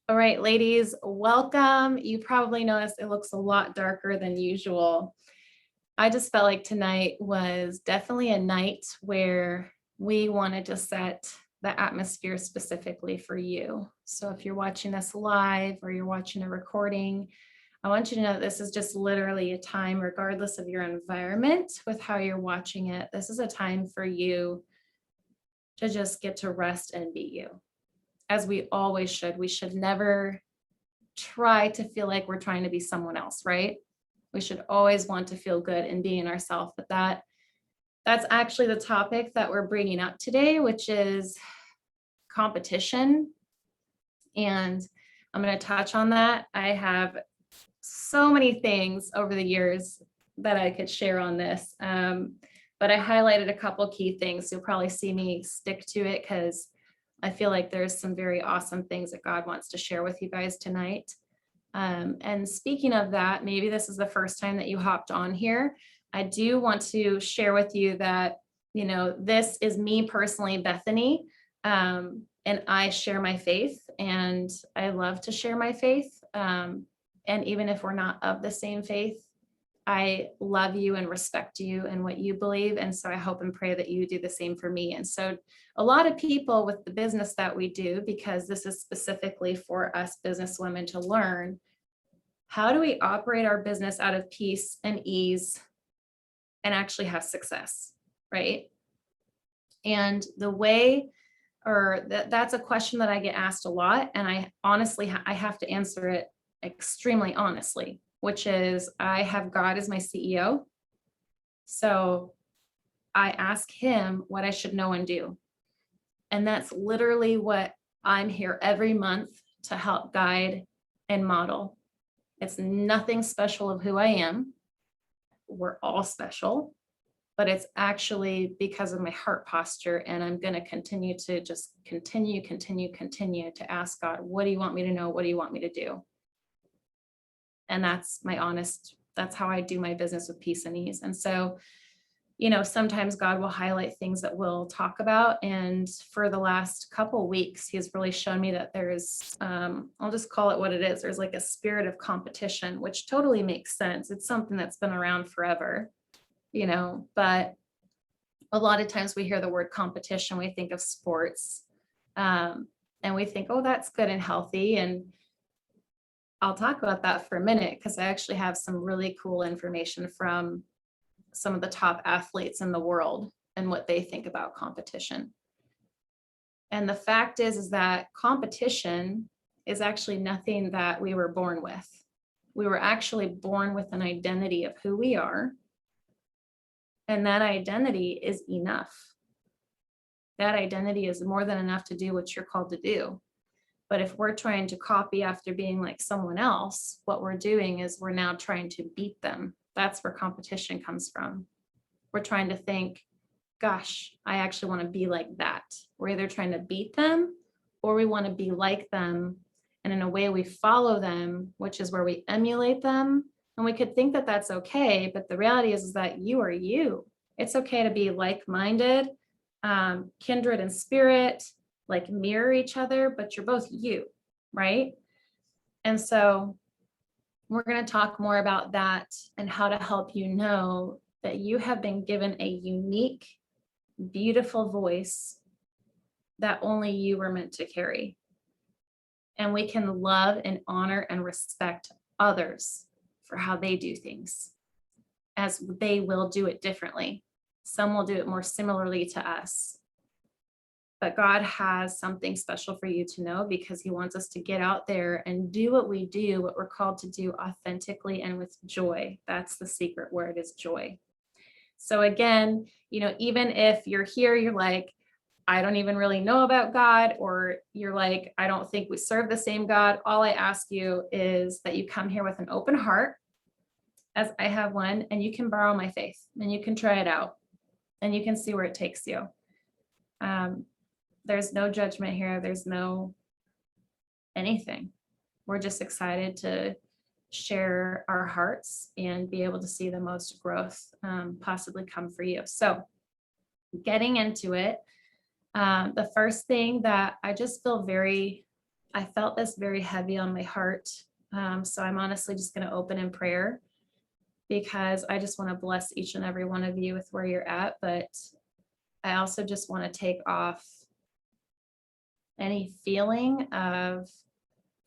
All right, ladies, welcome. You probably noticed it looks a lot darker than usual. I just felt like tonight was definitely a night where we wanted to set the atmosphere specifically for you. So if you're watching this live or you're watching a recording, I want you to know that this is just literally a time, regardless of your environment, with how you're watching it. This is a time for you to just get to rest and be you, as we always should. We should never try to feel like we're trying to be someone else, right? We should always want to feel good in being ourselves. But that's actually the topic that we're bringing up today, which is competition. And I'm going to touch on that. I have so many things over the years that I could share on this. But I highlighted a couple key things. You'll probably see me stick to it because I feel like there's some very awesome things that God wants to share with you guys tonight. And speaking of that, maybe this is the first time that you hopped on here. I do want to share with you that, this is me personally, Bethany, and I share my faith, and I love to share my faith. And even if we're not of the same faith, I love you and respect you and what you believe. And so I hope and pray that you do the same for me. And so a lot of people with the business that we do, because this is specifically for us business women to learn, how do we operate our business out of peace and ease and actually have success, right? And the way, that's a question that I get asked a lot. And I honestly, I have to answer it extremely honestly, which is I have God as my CEO. So I ask him what I should know and do. And that's literally what I'm here every month to help guide and model. It's nothing special of who I am. We're all special, but it's actually because of my heart posture. And I'm going to continue to just continue to ask God, what do you want me to know? What do you want me to do? And that's how I do my business with peace and ease. And so, sometimes God will highlight things that we'll talk about. And for the last couple of weeks, he's really shown me that there's, I'll just call it what it is. There's like a spirit of competition, which totally makes sense. It's something that's been around forever, but a lot of times we hear the word competition, we think of sports, and we think, oh, that's good and healthy. And I'll talk about that for a minute because I actually have some really cool information from some of the top athletes in the world and what they think about competition. And the fact is that competition is actually nothing that we were born with. We were actually born with an identity of who we are. And that identity is enough. That identity is more than enough to do what you're called to do. But if we're trying to copy after being like someone else, what we're doing is we're now trying to beat them. That's where competition comes from. We're trying to think, gosh, I actually want to be like that. We're either trying to beat them or we want to be like them. And in a way we follow them, which is where we emulate them. And we could think that that's okay. But the reality is that you are you. It's okay to be like-minded, kindred in spirit, like mirror each other, but you're both you, right? And so we're going to talk more about that and how to help you know that you have been given a unique, beautiful voice that only you were meant to carry. And we can love and honor and respect others for how they do things, as they will do it differently. Some will do it more similarly to us. But God has something special for you to know because he wants us to get out there and do what we do, what we're called to do authentically and with joy. That's the secret word, is joy. So again, even if you're here, you're like, I don't even really know about God, or you're like, I don't think we serve the same God. All I ask you is that you come here with an open heart, as I have one, and you can borrow my faith and you can try it out and you can see where it takes you. There's no judgment here. There's no anything. We're just excited to share our hearts and be able to see the most growth possibly come for you. So getting into it, the first thing that I just feel very I felt this very heavy on my heart. So I'm honestly just going to open in prayer because I just want to bless each and every one of you with where you're at. But I also just want to take off any feeling of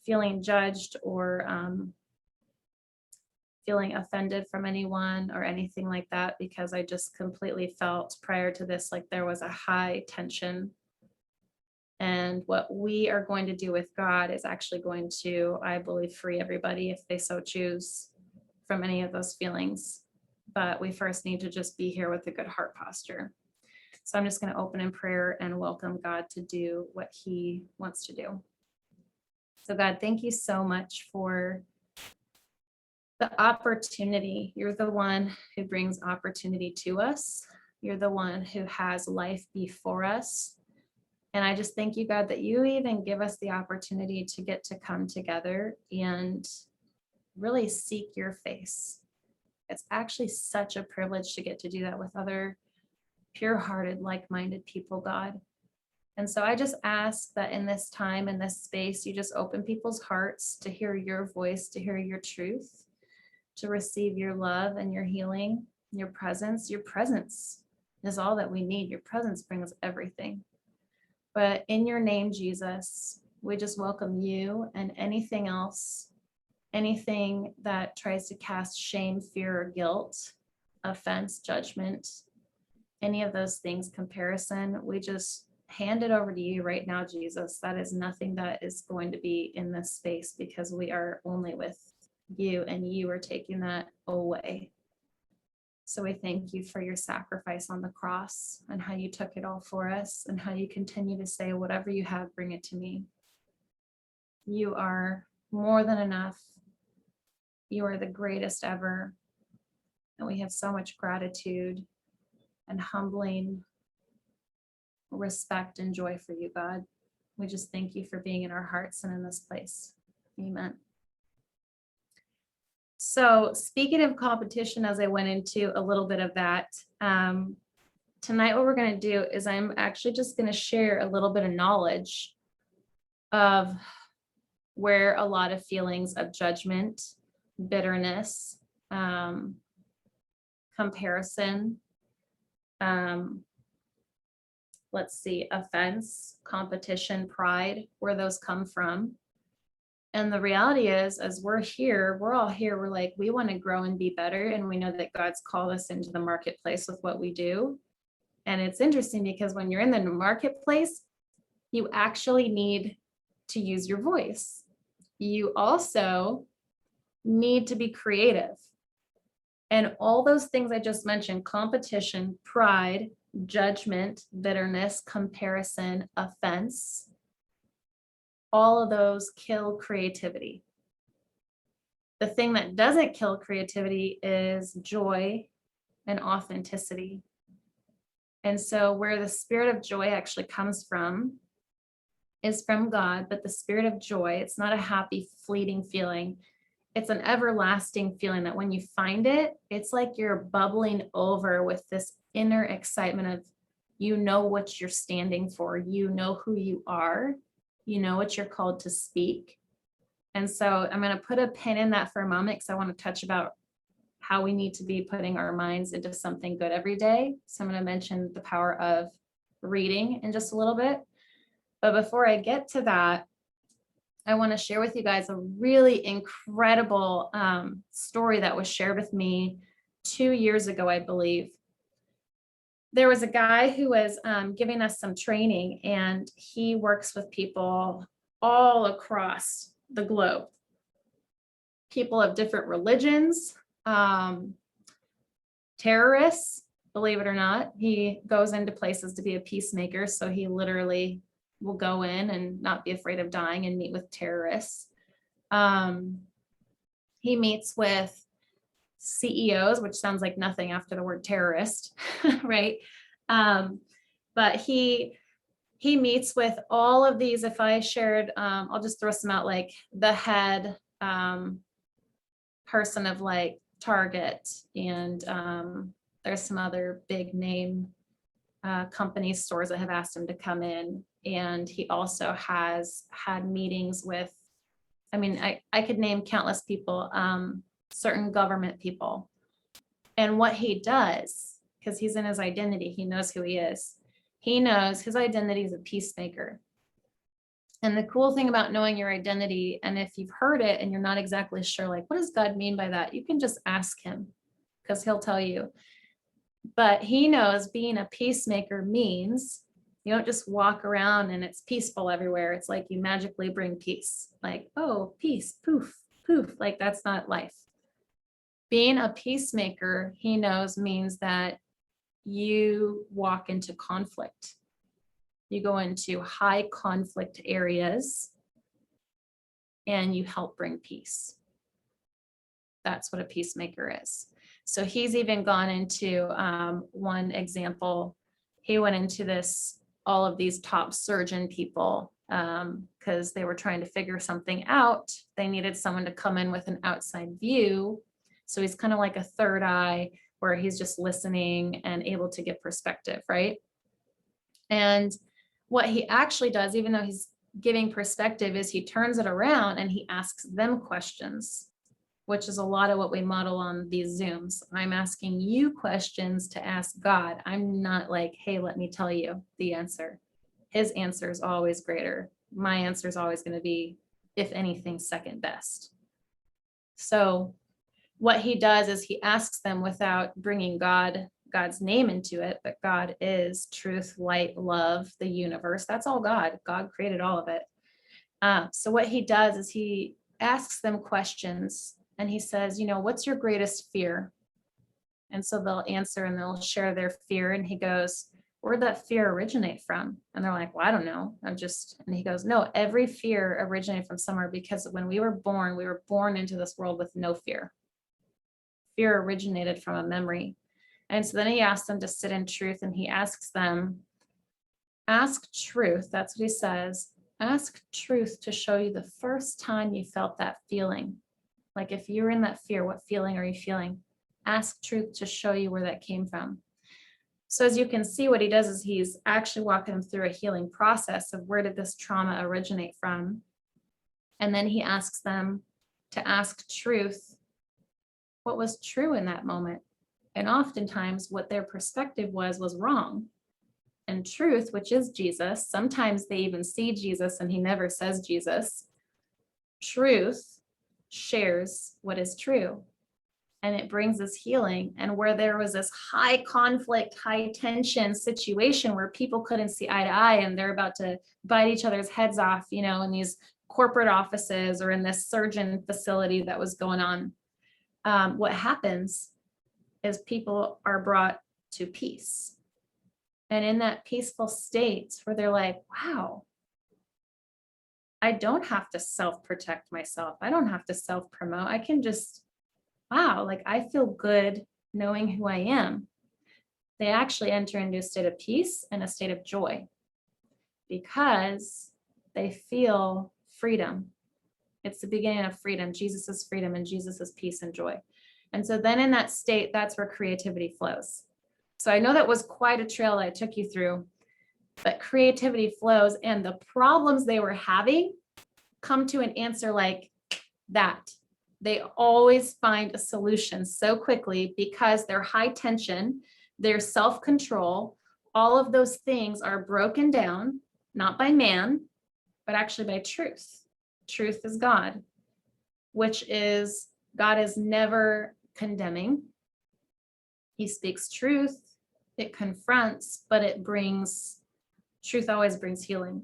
feeling judged or feeling offended from anyone or anything like that, because I just completely felt prior to this like there was a high tension. And what we are going to do with God is actually going to, I believe, free everybody if they so choose from any of those feelings. But we first need to just be here with a good heart posture. So I'm just going to open in prayer and welcome God to do what he wants to do. So God, thank you so much for the opportunity. You're the one who brings opportunity to us. You're the one who has life before us. And I just thank you, God, that you even give us the opportunity to get to come together and really seek your face. It's actually such a privilege to get to do that with other pure-hearted, like-minded people, God. And so I just ask that in this time, in this space, you just open people's hearts to hear your voice, to hear your truth, to receive your love and your healing, your presence. Your presence is all that we need. Your presence brings everything. But in your name, Jesus, we just welcome you and anything else, anything that tries to cast shame, fear, or guilt, offense, judgment, any of those things, comparison, we just hand it over to you right now, Jesus. That is nothing that is going to be in this space because we are only with you and you are taking that away. So we thank you for your sacrifice on the cross and how you took it all for us and how you continue to say, whatever you have, bring it to me. You are more than enough. You are the greatest ever. And we have so much gratitude and humbling respect and joy for you, God. We just thank you for being in our hearts and in this place. Amen. So speaking of competition, as I went into a little bit of that, tonight what we're going to do is I'm actually just going to share a little bit of knowledge of where a lot of feelings of judgment, bitterness, comparison, offense, competition, pride, where those come from. And the reality is, as we're all here, we're like, we want to grow and be better. And we know that God's called us into the marketplace with what we do. And it's interesting because when you're in the marketplace, you actually need to use your voice. You also need to be creative. And all those things I just mentioned, competition, pride, judgment, bitterness, comparison, offense, all of those kill creativity. The thing that doesn't kill creativity is joy and authenticity. And so where the spirit of joy actually comes from is from God, but the spirit of joy, it's not a happy, fleeting feeling. It's an everlasting feeling that when you find it, it's like you're bubbling over with this inner excitement of, you know what you're standing for, you know who you are, you know what you're called to speak. And so I'm going to put a pin in that for a moment because I want to touch about how we need to be putting our minds into something good every day. So I'm going to mention the power of reading in just a little bit. But before I get to that, I want to share with you guys a really incredible story that was shared with me 2 years ago, I believe. There was a guy who was giving us some training, and he works with people all across the globe. People of different religions, terrorists, believe it or not. He goes into places to be a peacemaker, so he literally will go in and not be afraid of dying and meet with terrorists. He meets with CEOs, which sounds like nothing after the word terrorist, right? But he meets with all of these. If I shared, I'll just throw some out, like the head person of like Target, and there's some other big name companies, stores that have asked him to come in. And he also has had meetings with, I mean, I could name countless people, certain government people. And what he does, because he's in his identity, he knows who he is. He knows his identity is a peacemaker. And the cool thing about knowing your identity, and if you've heard it and you're not exactly sure, like, what does God mean by that? You can just ask him, because he'll tell you. But he knows being a peacemaker means you don't just walk around and it's peaceful everywhere. It's like you magically bring peace. Like, oh, peace, poof, poof. Like, that's not life. Being a peacemaker, he knows, means that you walk into conflict. You go into high conflict areas and you help bring peace. That's what a peacemaker is. So he's even gone into one example. He went into all of these top surgeon people because they were trying to figure something out. They needed someone to come in with an outside view. So he's kind of like a third eye where he's just listening and able to give perspective, right? And what he actually does, even though he's giving perspective, is he turns it around and he asks them questions, which is a lot of what we model on these Zooms. I'm asking you questions to ask God. I'm not like, hey, let me tell you the answer. His answer is always greater. My answer is always going to be, if anything, second best. So what he does is he asks them without bringing God's name into it, but God is truth, light, love, the universe. That's all God. God created all of it. So what he does is he asks them questions and he says, what's your greatest fear? And so they'll answer and they'll share their fear. And he goes, where'd that fear originate from? And they're like, well, I don't know. And he goes, no, every fear originated from somewhere, because when we were born into this world with no fear. Fear originated from a memory. And so then he asks them to sit in truth, and he asks them, ask truth. That's what he says. Ask truth to show you the first time you felt that feeling. Like if you're in that fear, what feeling are you feeling? Ask truth to show you where that came from. So as you can see, what he does is he's actually walking them through a healing process of where did this trauma originate from? And then he asks them to ask truth, what was true in that moment? And oftentimes what their perspective was wrong. And truth, which is Jesus, sometimes they even see Jesus and he never says Jesus. Truth shares what is true. And it brings us healing. And where there was this high conflict, high tension situation where people couldn't see eye to eye and they're about to bite each other's heads off, in these corporate offices or in this surgeon facility that was going on. What happens is people are brought to peace. And in that peaceful state where they're like, wow, I don't have to self-protect myself. I don't have to self-promote. I can just, wow, like I feel good knowing who I am. They actually enter into a state of peace and a state of joy because they feel freedom. It's the beginning of freedom. Jesus is freedom and Jesus is peace and joy. And so then in that state, that's where creativity flows. So I know that was quite a trail that I took you through, but creativity flows and the problems they were having come to an answer like that. They always find a solution so quickly because they're high tension, their self-control, all of those things are broken down, not by man, but actually by truth. Truth is God, which is God is never condemning. He speaks truth, it confronts, but truth always brings healing.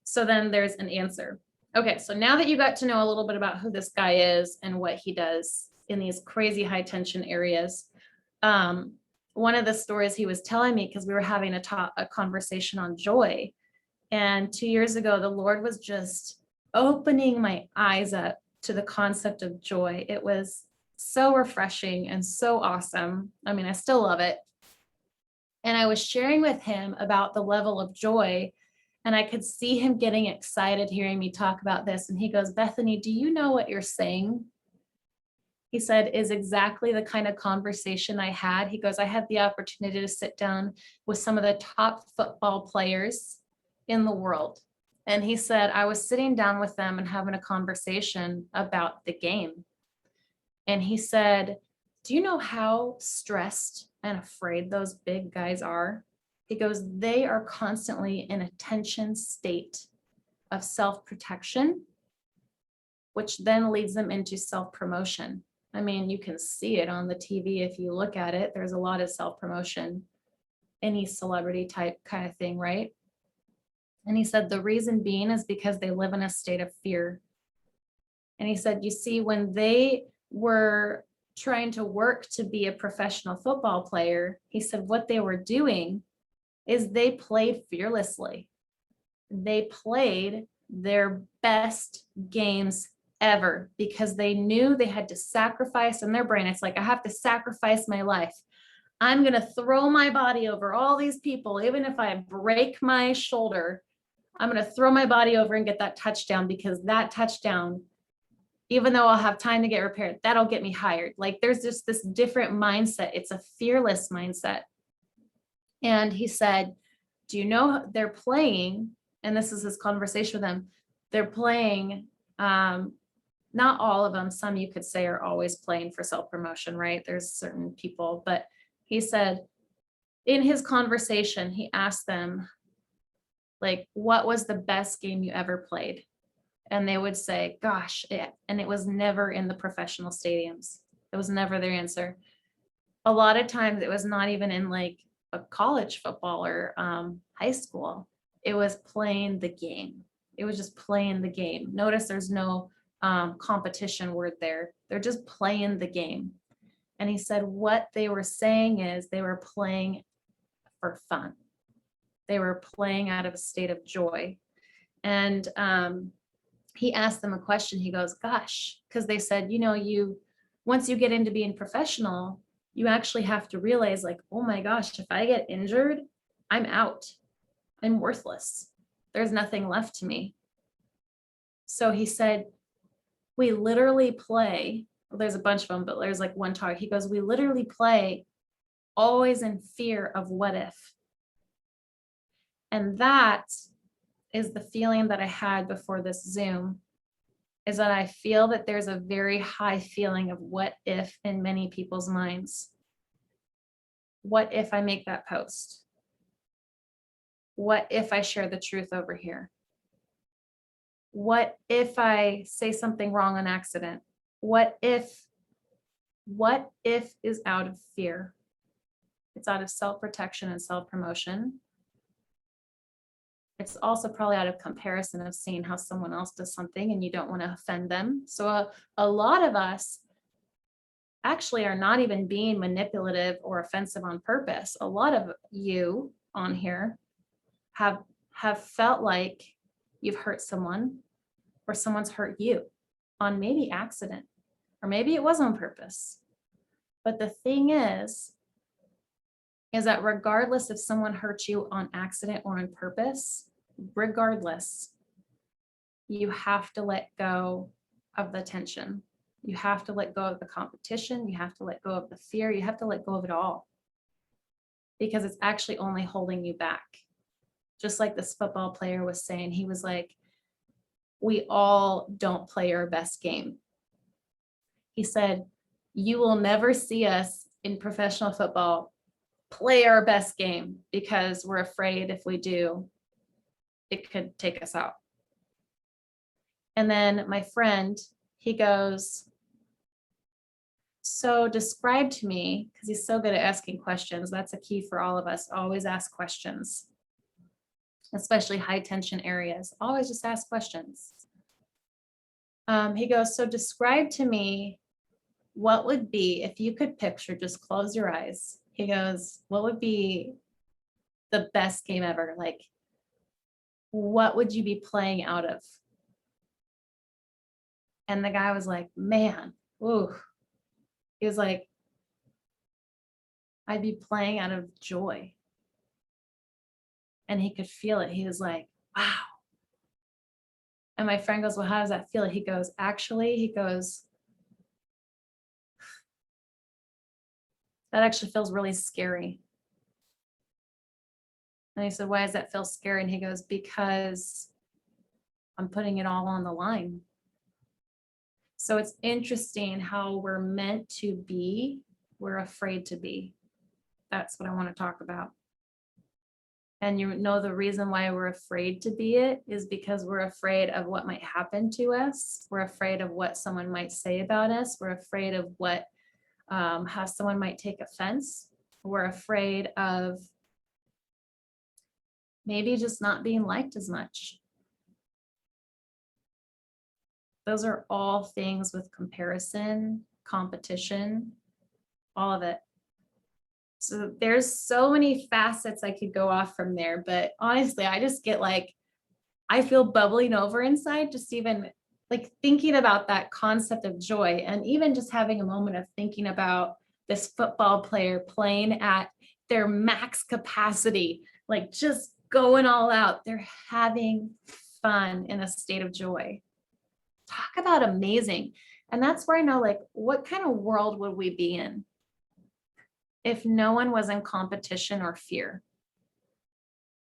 So then there's an answer. Okay, so now that you got to know a little bit about who this guy is and what he does in these crazy high tension areas, one of the stories he was telling me, because we were having a conversation on joy, and 2 years ago, the Lord was just opening my eyes up to the concept of joy. It was so refreshing and so awesome. I mean, I still love it. And I was sharing with him about the level of joy, and I could see him getting excited hearing me talk about this. And he goes, Bethany, do you know what you're saying? he said, is exactly the kind of conversation I had. He goes, I had the opportunity to sit down with some of the top football players in the world. And he said, I was sitting down with them and having a conversation about the game. And he said, do you know how stressed and afraid those big guys are? He goes, they are constantly in a tension state of self-protection, which then leads them into self-promotion. I mean, you can see it on the TV if you look at it. There's a lot of self-promotion, any celebrity type kind of thing, right? And he said the reason being is because they live in a state of fear. And he said, you see, when they were trying to work to be a professional football player, he said what they were doing is they played fearlessly. They played their best games ever because they knew they had to sacrifice in their brain. It's like, I have to sacrifice my life. I'm going to throw my body over all these people. Even if I break my shoulder, I'm going to throw my body over and get that touchdown, because that touchdown, even though I'll have time to get repaired, that'll get me hired. Like, there's just this different mindset. It's a fearless mindset. And he said, do you know they're playing, and this is his conversation with them, they're playing, not all of them, some you could say are always playing for self-promotion, right? There's certain people, but he said in his conversation, he asked them, like, what was the best game you ever played? And they would say, gosh, and it was never in the professional stadiums. It was never their answer. A lot of times it was not even in like a college football or high school. It was playing the game. It was just playing the game. Notice there's no competition word there. They're just playing the game. And he said what they were saying is they were playing for fun. They were playing out of a state of joy. And he asked them a question. He goes, gosh, because they said, you know, once you get into being professional, you actually have to realize, like, oh my gosh, if I get injured, I'm out. I'm worthless. There's nothing left to me. So he said, we literally play, well, there's a bunch of them, but there's like one talk. He goes, we literally play always in fear of what if. And that is the feeling that I had before this Zoom, is that I feel that there's a very high feeling of what if in many people's minds. What if I make that post? What if I share the truth over here? What if I say something wrong on accident? What if is out of fear? It's out of self-protection and self-promotion. It's also probably out of comparison of seeing how someone else does something and you don't want to offend them. So a lot of us actually are not even being manipulative or offensive on purpose. A lot of you on here have felt like you've hurt someone, or someone's hurt you on maybe accident, or maybe it was on purpose. But the thing is that regardless if someone hurt you on accident or on purpose, regardless, you have to let go of the tension. You have to let go of the competition. You have to let go of the fear. You have to let go of it all, because it's actually only holding you back. Just like this football player was saying, he was like, we all don't play our best game. He said, you will never see us in professional football play our best game, because we're afraid if we do, it could take us out. And then my friend, he goes, so describe to me, because he's so good at asking questions. That's a key for all of us. Always ask questions, especially high tension areas. Always just ask questions. He goes, so describe to me what would be, if you could picture, just close your eyes. He goes, what would be the best game ever? Like, what would you be playing out of? And the guy was like, man, ooh. He was like, I'd be playing out of joy. And he could feel it. He was like, wow. And my friend goes, well, how does that feel? He goes, actually, he goes, That actually feels really scary. And I said, why does that feel scary? And he goes, because I'm putting it all on the line. So it's interesting how we're meant to be, we're afraid to be. That's what I want to talk about. And you know, the reason why we're afraid to be it is because we're afraid of what might happen to us. We're afraid of what someone might say about us. We're afraid of what, how someone might take offense. We're afraid of maybe just not being liked as much. Those are all things with comparison, competition, all of it. So there's so many facets I could go off from there, but honestly, I just get like, I feel bubbling over inside, just even like thinking about that concept of joy, and even just having a moment of thinking about this football player playing at their max capacity, like just going all out. They're having fun in a state of joy. Talk about amazing. And that's where I know, like, what kind of world would we be in if no one was in competition or fear?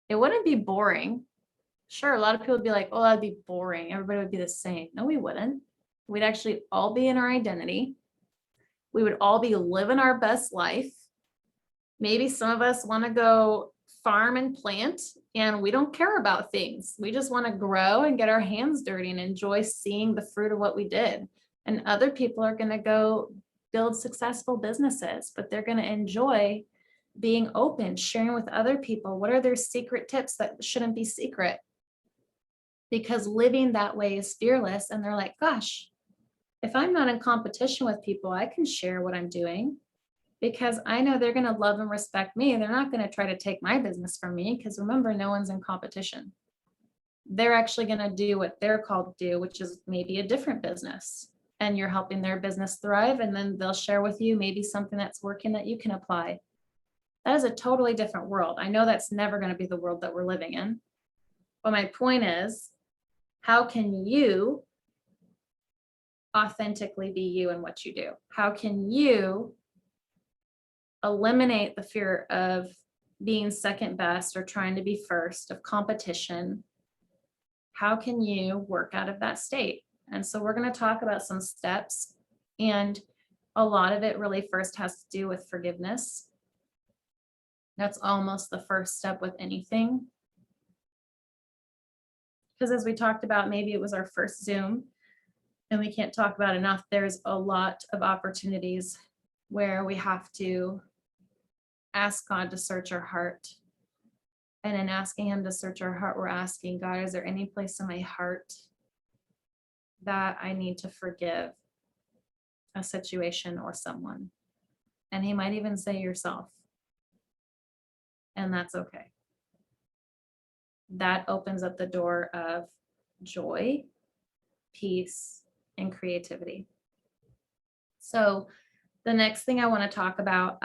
It wouldn't be boring. Sure, a lot of people would be like, oh, that'd be boring. Everybody would be the same. No, we wouldn't. We'd actually all be in our identity. We would all be living our best life. Maybe some of us want to go farm and plant, and we don't care about things. We just want to grow and get our hands dirty and enjoy seeing the fruit of what we did. And other people are going to go build successful businesses, but they're going to enjoy being open, sharing with other people. What are their secret tips that shouldn't be secret? Because living that way is fearless. And they're like, gosh, if I'm not in competition with people, I can share what I'm doing, because I know they're going to love and respect me. They're not going to try to take my business from me, because remember, no one's in competition. They're actually going to do what they're called to do, which is maybe a different business, and you're helping their business thrive. And then they'll share with you maybe something that's working that you can apply. That is a totally different world. I know that's never going to be the world that we're living in. But my point is, how can you authentically be you in what you do? How can you eliminate the fear of being second best or trying to be first, of competition? How can you work out of that state? And so we're going to talk about some steps, and a lot of it really first has to do with forgiveness. That's almost the first step with anything. Because as we talked about, maybe it was our first Zoom, and we can't talk about enough, there's a lot of opportunities where we have to ask God to search our heart. And in asking him to search our heart, we're asking God, is there any place in my heart that I need to forgive a situation or someone? And he might even say yourself. And that's okay. That opens up the door of joy, peace, and creativity. So the next thing I want to talk about,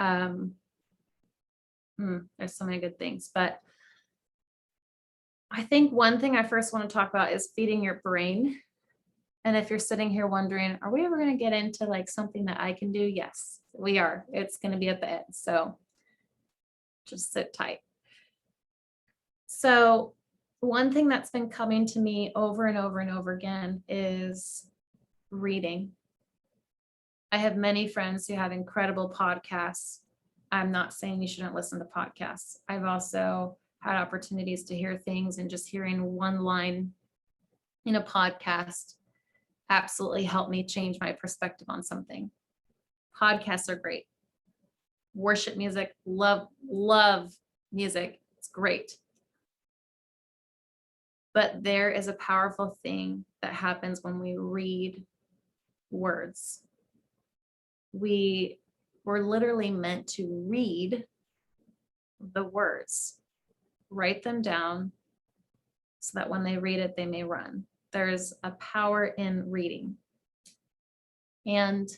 there's so many good things, but I think one thing I first want to talk about is feeding your brain. And if you're sitting here wondering, are we ever going to get into like something that I can do? Yes, we are. It's going to be at the end. So just sit tight. So one thing that's been coming to me over and over and over again is reading. I have many friends who have incredible podcasts. I'm not saying you shouldn't listen to podcasts. I've also had opportunities to hear things, and just hearing one line in a podcast absolutely helped me change my perspective on something. Podcasts are great. Worship music, love music. It's great. But there is a powerful thing that happens when we read words. We're literally meant to read the words, write them down so that when they read it, they may run. There's a power in reading. And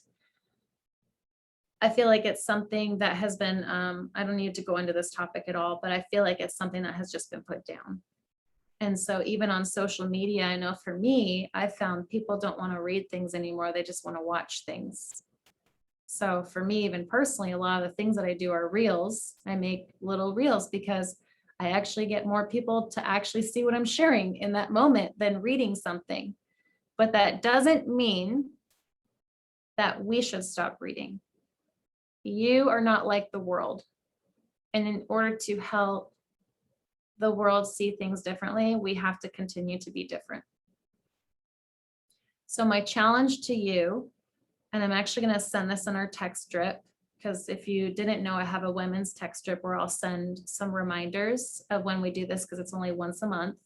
I feel like it's something that has been, I don't need to go into this topic at all, but I feel like it's something that has just been put down. And so even on social media, I know for me, I found people don't want to read things anymore. They just want to watch things. So for me, even personally, a lot of the things that I do are reels. I make little reels because I actually get more people to actually see what I'm sharing in that moment than reading something. But that doesn't mean that we should stop reading. You are not like the world. And in order to help the world see things differently, we have to continue to be different. So my challenge to you, and I'm actually going to send this in our text drip, because if you didn't know, I have a women's text strip where I'll send some reminders of when we do this, because it's only once a month.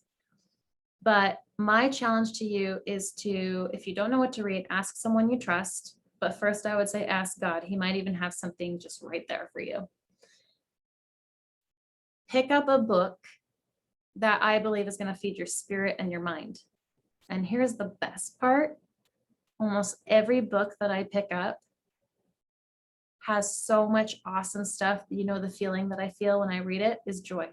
But my challenge to you is to, if you don't know what to read, ask someone you trust. But first, I would say ask God. He might even have something just right there for you. Pick up a book that I believe is going to feed your spirit and your mind. And here's the best part. Almost every book that I pick up has so much awesome stuff. You know, the feeling that I feel when I read it is joy.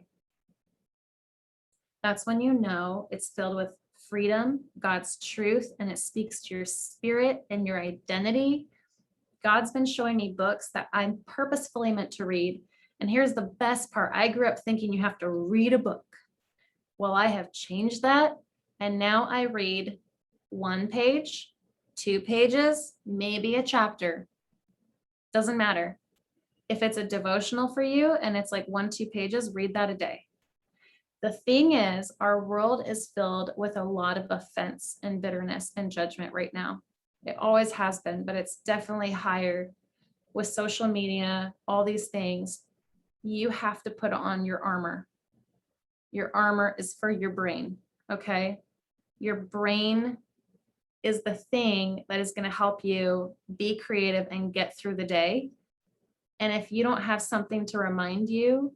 That's when you know it's filled with freedom, God's truth, and it speaks to your spirit and your identity. God's been showing me books that I'm purposefully meant to read. And here's the best part. I grew up thinking you have to read a book. Well, I have changed that. And now I read 1 page, 2 pages, maybe a chapter. Doesn't matter. If it's a devotional for you and it's like 1-2 pages, read that a day. The thing is, our world is filled with a lot of offense and bitterness and judgment right now. It always has been, but it's definitely higher with social media, all these things. You have to put on your armor. Your armor is for your brain, okay? Your brain is the thing that is going to help you be creative and get through the day. And if you don't have something to remind you,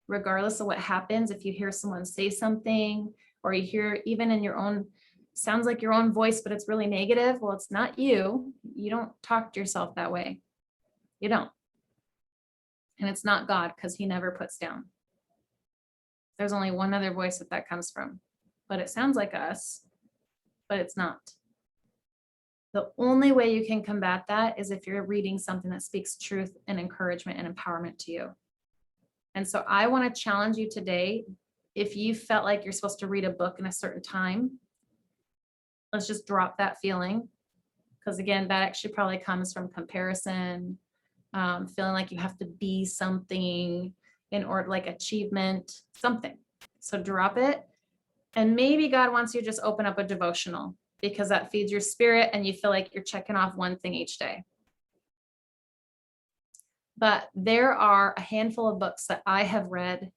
regardless of what happens, if you hear someone say something, or you hear even in your own, sounds like your own voice, but it's really negative, well, it's not you. You don't talk to yourself that way. You don't. And it's not God, because he never puts down. There's only one other voice that comes from, but it sounds like us, but it's not. The only way you can combat that is if you're reading something that speaks truth and encouragement and empowerment to you. And so I want to challenge you today. If you felt like you're supposed to read a book in a certain time, let's just drop that feeling. Because again, that actually probably comes from comparison, feeling like you have to be something in order, like achievement, something. So drop it. And maybe God wants you to just open up a devotional, because that feeds your spirit and you feel like you're checking off one thing each day. But there are a handful of books that I have read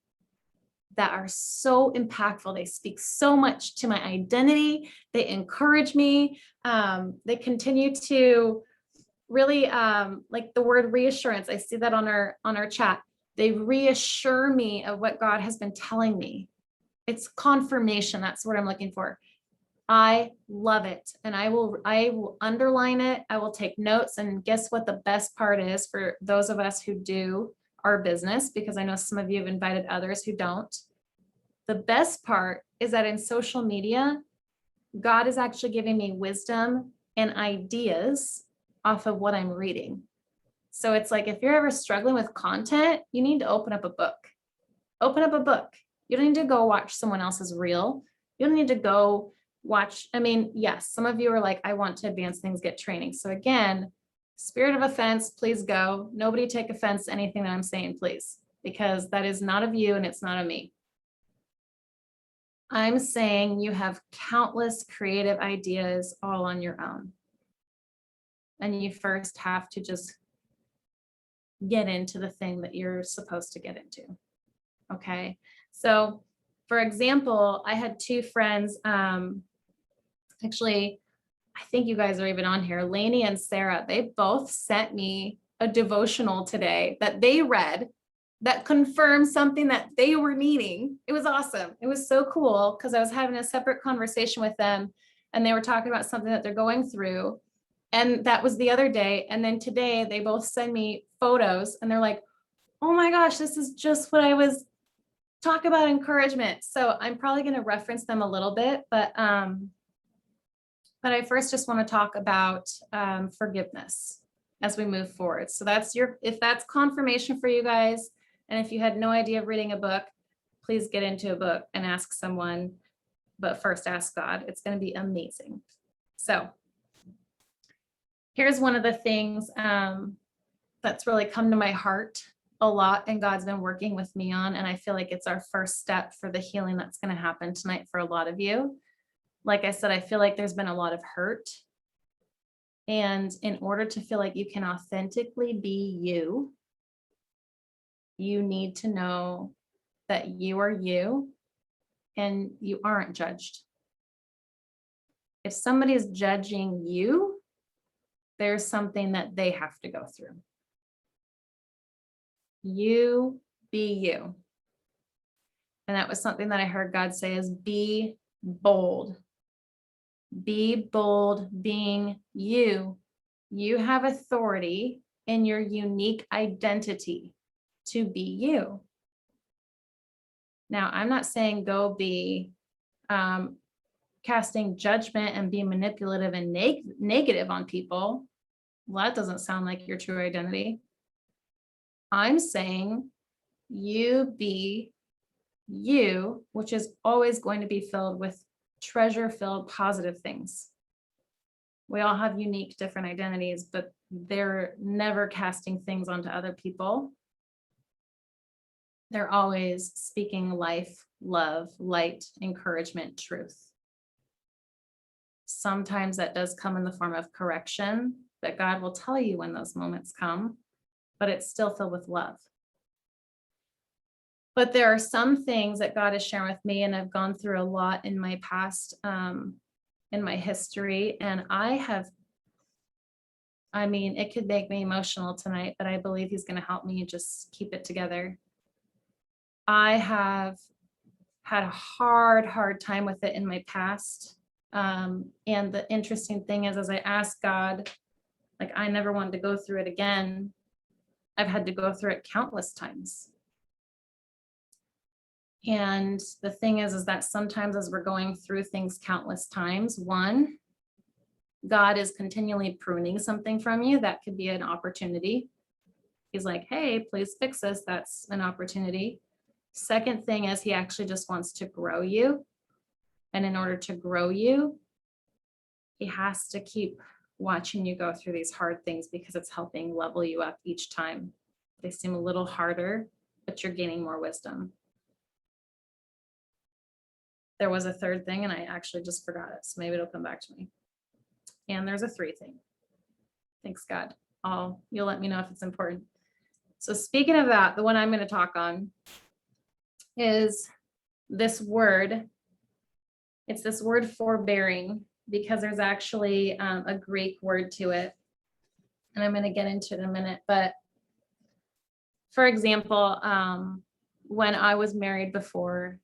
that are so impactful. They speak so much to my identity. They encourage me. They continue to really, like the word reassurance. I see that on our chat. They reassure me of what God has been telling me. It's confirmation. That's what I'm looking for. I love it. And I will underline it. I will take notes. And guess what the best part is for those of us who do our business, because I know some of you have invited others who don't. The best part is that in social media, God is actually giving me wisdom and ideas off of what I'm reading. So it's like, if you're ever struggling with content, you need to open up a book. Open up a book. You don't need to go watch someone else's reel. You don't need to go watch. I mean, yes, some of you are like, I want to advance things, get training. So again, spirit of offense, please go. Nobody take offense to anything that I'm saying, please, because that is not of you and it's not of me. I'm saying you have countless creative ideas all on your own. And you first have to just get into the thing that you're supposed to get into. Okay. So for example, I had 2 friends, actually, I think you guys are even on here, Lainey and Sarah. They both sent me a devotional today that they read that confirmed something that they were needing. It was awesome. It was so cool, because I was having a separate conversation with them and they were talking about something that they're going through. And that was the other day. And then today they both send me photos and they're like, oh my gosh, this is just what I was talking about, encouragement. So I'm probably going to reference them a little bit, but I first just want to talk about forgiveness. as we move forward. So if that's confirmation for you guys, and if you had no idea of reading a book, please get into a book and ask someone, but first ask God. It's going to be amazing. So here's one of the things that's really come to my heart a lot, and God's been working with me on, and I feel like it's our first step for the healing that's going to happen tonight for a lot of you. Like I said, I feel like there's been a lot of hurt. And in order to feel like you can authentically be you, you need to know that you are you and you aren't judged. If somebody is judging you, there's something that they have to go through. You be you. And that was something that I heard God say is be bold. Be bold being you. You have authority in your unique identity to be you. Now, I'm not saying go be casting judgment and be manipulative and negative on people. Well, that doesn't sound like your true identity. I'm saying you be you, which is always going to be filled with treasure-filled positive things. We all have unique, different identities, but they're never casting things onto other people. They're always speaking life, love, light, encouragement, truth. Sometimes that does come in the form of correction, but God will tell you when those moments come, but it's still filled with love. But there are some things that God is sharing with me, and I've gone through a lot in my past, in my history, and it could make me emotional tonight, but I believe He's going to help me just keep it together. I have had a hard time with it in my past. And the interesting thing is, as I asked God, like, I never wanted to go through it again. I've had to go through it countless times. And the thing is that sometimes as we're going through things countless times, one, God is continually pruning something from you. That could be an opportunity. He's like, hey, please fix this. That's an opportunity. Second thing is He actually just wants to grow you. And in order to grow you, He has to keep watching you go through these hard things because it's helping level you up each time. They seem a little harder, but you're gaining more wisdom. There was a third thing, and I actually just forgot it, so maybe it'll come back to me. And there's a three thing. Thanks, God. You'll let me know if it's important. So speaking of that, the one I'm going to talk on is this word. It's this word forbearing, because there's actually a Greek word to it. And I'm going to get into it in a minute. But for example, when I was married before,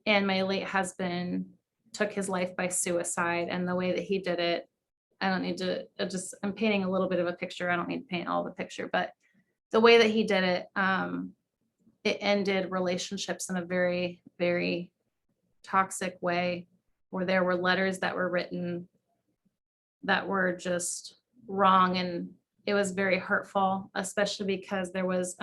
and my late husband took his life by suicide, and the way that he did it, I'm painting a little bit of a picture. I don't need to paint all the picture, but the way that he did it, it ended relationships in a very, very toxic way, where there were letters that were written that were just wrong. And it was very hurtful, especially because there was,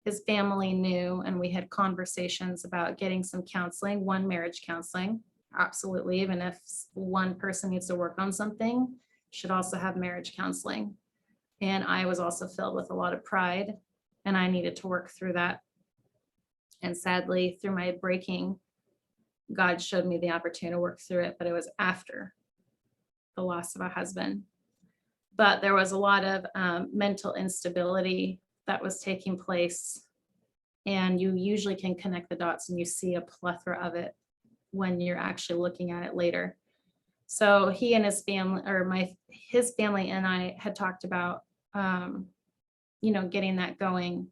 his family knew, and we had conversations about getting some counseling, marriage counseling. Absolutely. Even if one person needs to work on something, should also have marriage counseling. And I was also filled with a lot of pride, and I needed to work through that. And sadly, through my breaking, God showed me the opportunity to work through it, but it was after the loss of a husband. But there was a lot of mental instability that was taking place, and you usually can connect the dots, and you see a plethora of it when you're actually looking at it later. So he and his family, his family and I had talked about, getting that going.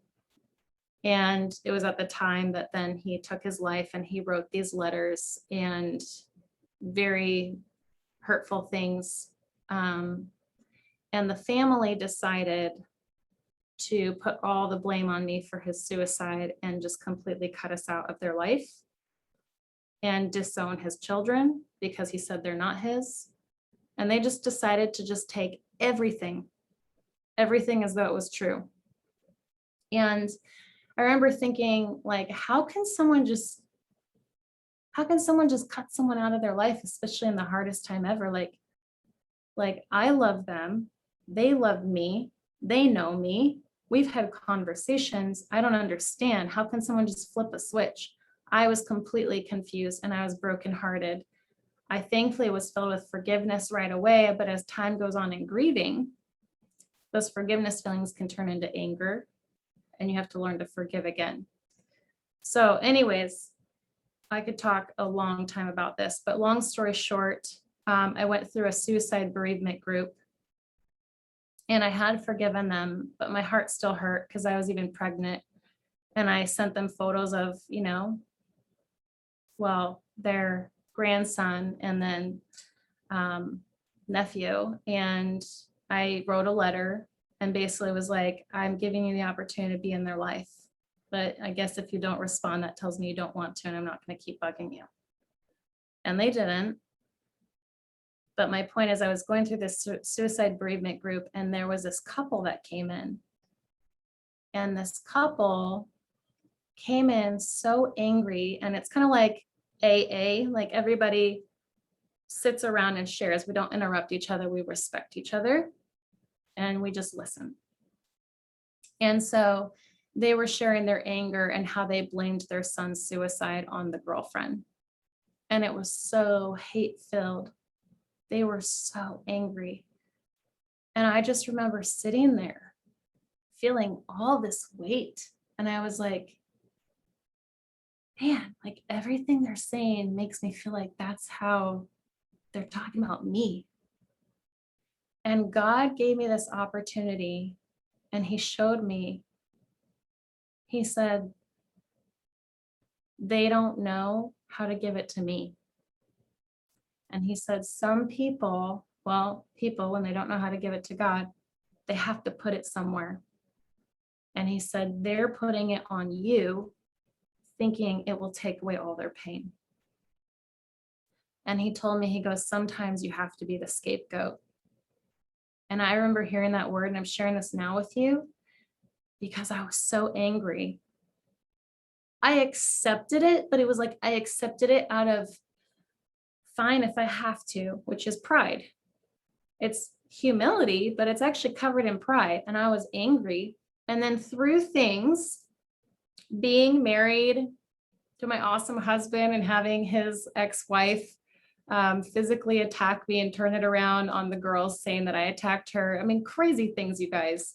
And it was at the time that then he took his life, and he wrote these letters and very hurtful things. And the family decided to put all the blame on me for his suicide and just completely cut us out of their life and disown his children because he said they're not his. And they just decided to just take everything. everything as though it was true. And I remember thinking, like, how can someone just cut someone out of their life, especially in the hardest time ever? Like I love them, they love me, they know me, we've had conversations. I don't understand. How can someone just flip a switch? I was completely confused and I was brokenhearted. I thankfully was filled with forgiveness right away, but as time goes on in grieving, those forgiveness feelings can turn into anger, and you have to learn to forgive again. So anyways, I could talk a long time about this, but long story short, I went through a suicide bereavement group and I had forgiven them, but my heart still hurt because I was even pregnant. And I sent them photos of, their grandson and then nephew. And I wrote a letter and basically was like, I'm giving you the opportunity to be in their life. But I guess if you don't respond, that tells me you don't want to, and I'm not going to keep bugging you. And they didn't. But my point is, I was going through this suicide bereavement group, and there was this couple that came in. And this couple came in so angry, and it's kind of like AA, like everybody sits around and shares. We don't interrupt each other, we respect each other, and we just listen. And so they were sharing their anger and how they blamed their son's suicide on the girlfriend. And it was so hate-filled. They were so angry. And I just remember sitting there feeling all this weight. And I was like, man, like everything they're saying makes me feel like that's how they're talking about me. And God gave me this opportunity, and he showed me, he said, they don't know how to give it to me. And he said, some people, when they don't know how to give it to God, they have to put it somewhere. And he said, they're putting it on you, thinking it will take away all their pain. And he told me, he goes, sometimes you have to be the scapegoat. And I remember hearing that word, and I'm sharing this now with you because I was so angry. I accepted it, but it was like I accepted it out of fine if I have to, which is pride. It's humility, but it's actually covered in pride. And I was angry. And then through things, being married to my awesome husband and having his ex-wife physically attack me and turn it around on the girls, saying that I attacked her. I mean, crazy things, you guys.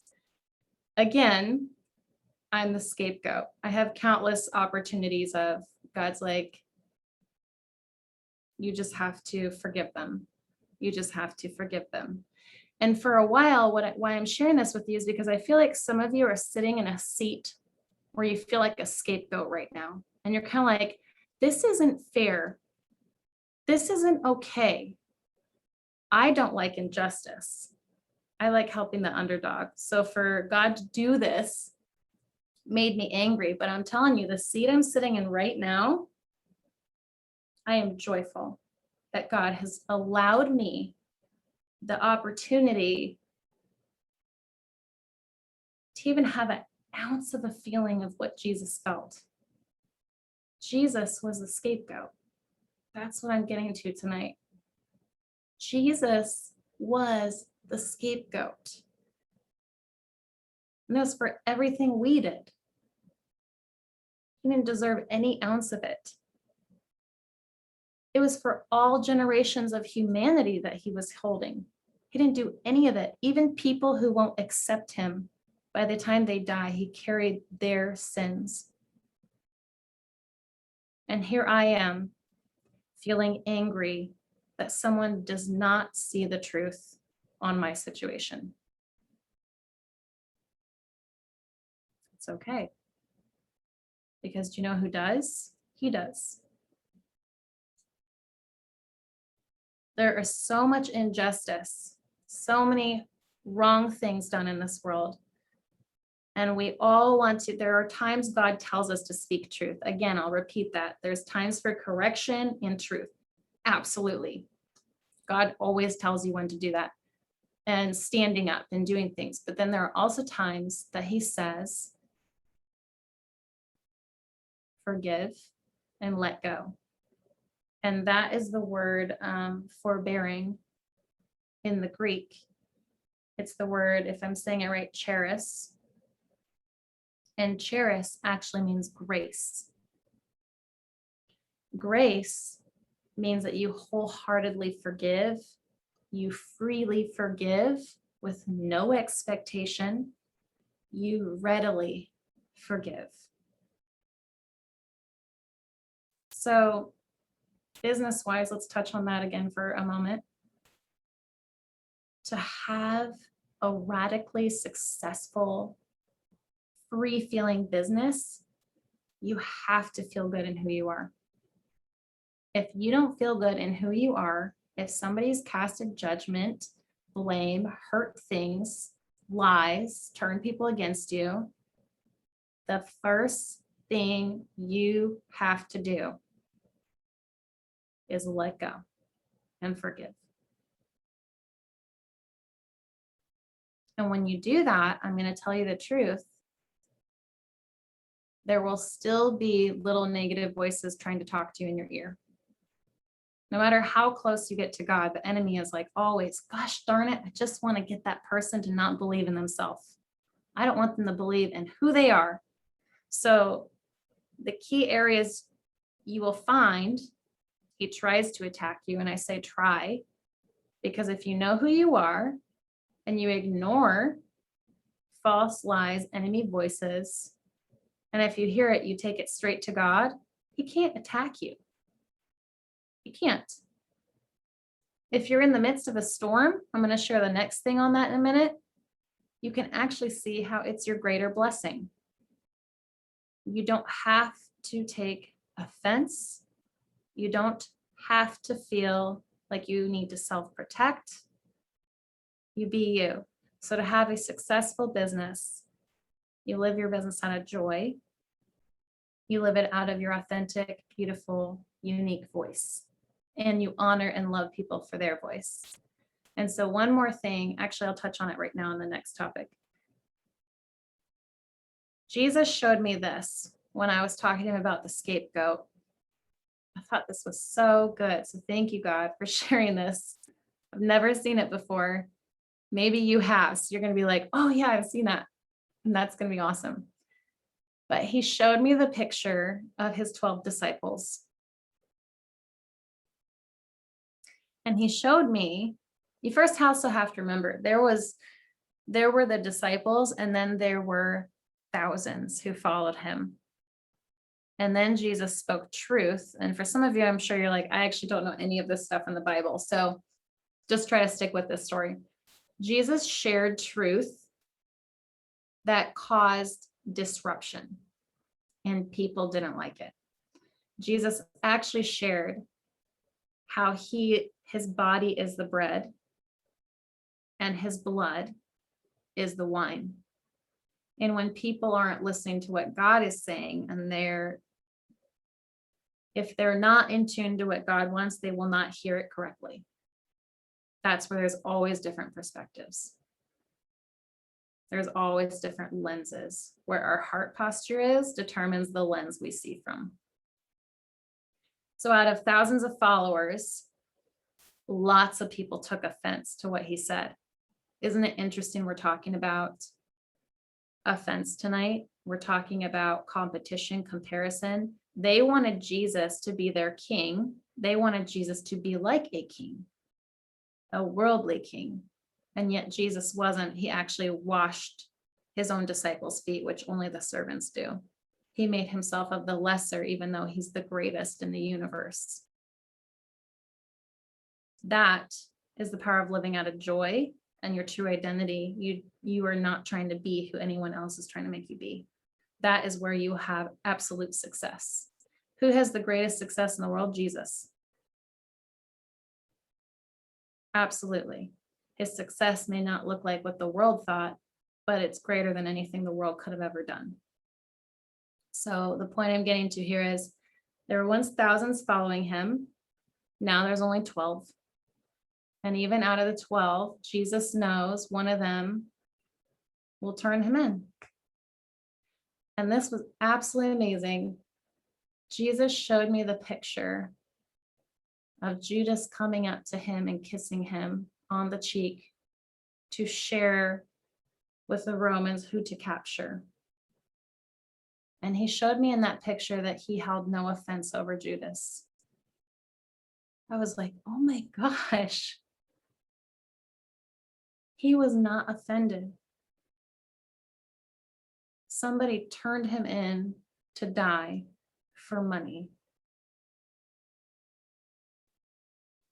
Again, I'm the scapegoat. I have countless opportunities of God's like, you just have to forgive them. You just have to forgive them. And for a while, why I'm sharing this with you is because I feel like some of you are sitting in a seat where you feel like a scapegoat right now. And you're kind of like, this isn't fair. This isn't okay. I don't like injustice. I like helping the underdog. So for God to do this made me angry. But I'm telling you, the seat I'm sitting in right now, I am joyful that God has allowed me the opportunity to even have an ounce of a feeling of what Jesus felt. Jesus was the scapegoat. That's what I'm getting to tonight. Jesus was the scapegoat. And that was for everything we did. He didn't deserve any ounce of it. It was for all generations of humanity that he was holding. He didn't do any of it. Even people who won't accept him, by the time they die, he carried their sins. And here I am, feeling angry that someone does not see the truth on my situation. It's okay. Because do you know who does? He does. There is so much injustice, so many wrong things done in this world. And we all want to, there are times God tells us to speak truth. Again, I'll repeat that. There's times for correction and truth. Absolutely. God always tells you when to do that. and standing up and doing things. But then there are also times that he says, forgive and let go. And that is the word forbearing in the Greek. It's the word, if I'm saying it right, charis. And charis actually means grace. Grace means that you wholeheartedly forgive, you freely forgive with no expectation, you readily forgive. So, business-wise, let's touch on that again for a moment. To have a radically successful, free-feeling business, you have to feel good in who you are. If you don't feel good in who you are, if somebody's casted judgment, blame, hurt things, lies, turn people against you, the first thing you have to do is let go and forgive. And when you do that, I'm going to tell you the truth, there will still be little negative voices trying to talk to you in your ear. No matter how close you get to God, the enemy is like always, gosh darn it, I just want to get that person to not believe in themselves. I don't want them to believe in who they are. So the key areas you will find, he tries to attack you. And I say try, because if you know who you are and you ignore false lies, enemy voices, and if you hear it, you take it straight to God, he can't attack you. You can't. If you're in the midst of a storm, I'm going to share the next thing on that in a minute. You can actually see how it's your greater blessing. You don't have to take offense. You don't have to feel like you need to self-protect. You be you. So to have a successful business, you live your business out of joy. You live it out of your authentic, beautiful, unique voice. And you honor and love people for their voice. And so one more thing, actually, I'll touch on it right now in the next topic. Jesus showed me this when I was talking to him about the scapegoat. I thought this was so good. So thank you, God, for sharing this. I've never seen it before. Maybe you have. So you're going to be like, oh yeah, I've seen that. And that's going to be awesome. But he showed me the picture of his 12 disciples. And he showed me, you first also have to remember, there were the disciples, and then there were thousands who followed him. And then Jesus spoke truth. And for some of you, I'm sure you're like, I actually don't know any of this stuff in the Bible. So just try to stick with this story. Jesus shared truth that caused disruption, and people didn't like it. Jesus actually shared how his body is the bread and his blood is the wine. And when people aren't listening to what God is saying, and if they're not in tune to what God wants, they will not hear it correctly. That's where there's always different perspectives. There's always different lenses. Where our heart posture is determines the lens we see from. So out of thousands of followers, lots of people took offense to what he said. Isn't it interesting? We're talking about offense tonight. We're talking about competition, comparison. They wanted Jesus to be their king. They wanted Jesus to be like a king, a worldly king. And yet Jesus wasn't. He actually washed his own disciples' feet, which only the servants do. He made himself of the lesser, even though he's the greatest in the universe. That is the power of living out of joy and your true identity. You are not trying to be who anyone else is trying to make you be. That is where you have absolute success. Who has the greatest success in the world? Jesus. Absolutely. His success may not look like what the world thought, but it's greater than anything the world could have ever done. So the point I'm getting to here is there were once thousands following him. Now there's only 12. And even out of the 12, Jesus knows one of them will turn him in. And this was absolutely amazing. Jesus showed me the picture of Judas coming up to him and kissing him on the cheek to share with the Romans who to capture. And he showed me in that picture that he held no offense over Judas. I was like, oh my gosh. He was not offended. Somebody turned him in to die for money.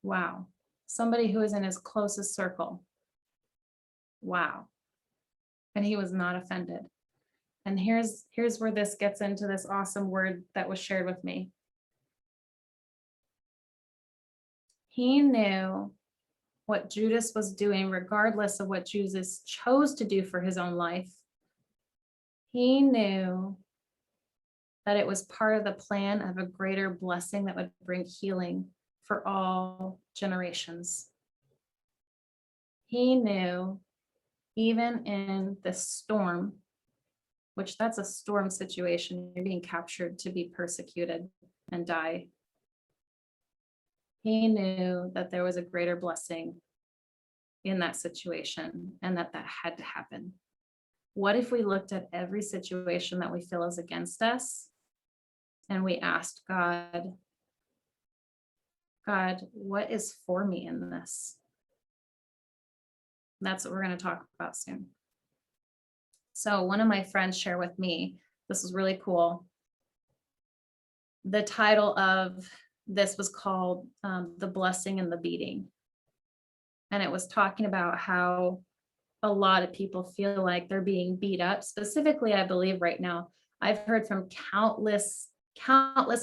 Wow. Somebody who is in his closest circle. Wow. And he was not offended. And here's where this gets into this awesome word that was shared with me. He knew what Judas was doing, regardless of what Judas chose to do for his own life. He knew that it was part of the plan of a greater blessing that would bring healing for all generations. He knew, even in the storm, which that's a storm situation, you're being captured to be persecuted and die. He knew that there was a greater blessing in that situation and that had to happen. What if we looked at every situation that we feel is against us and we asked God, what is for me in this? That's what we're going to talk about soon. So one of my friends shared with me, this was really cool. The title of this was called The Blessing and the Beating. And it was talking about how a lot of people feel like they're being beat up. Specifically, I believe right now, I've heard from countless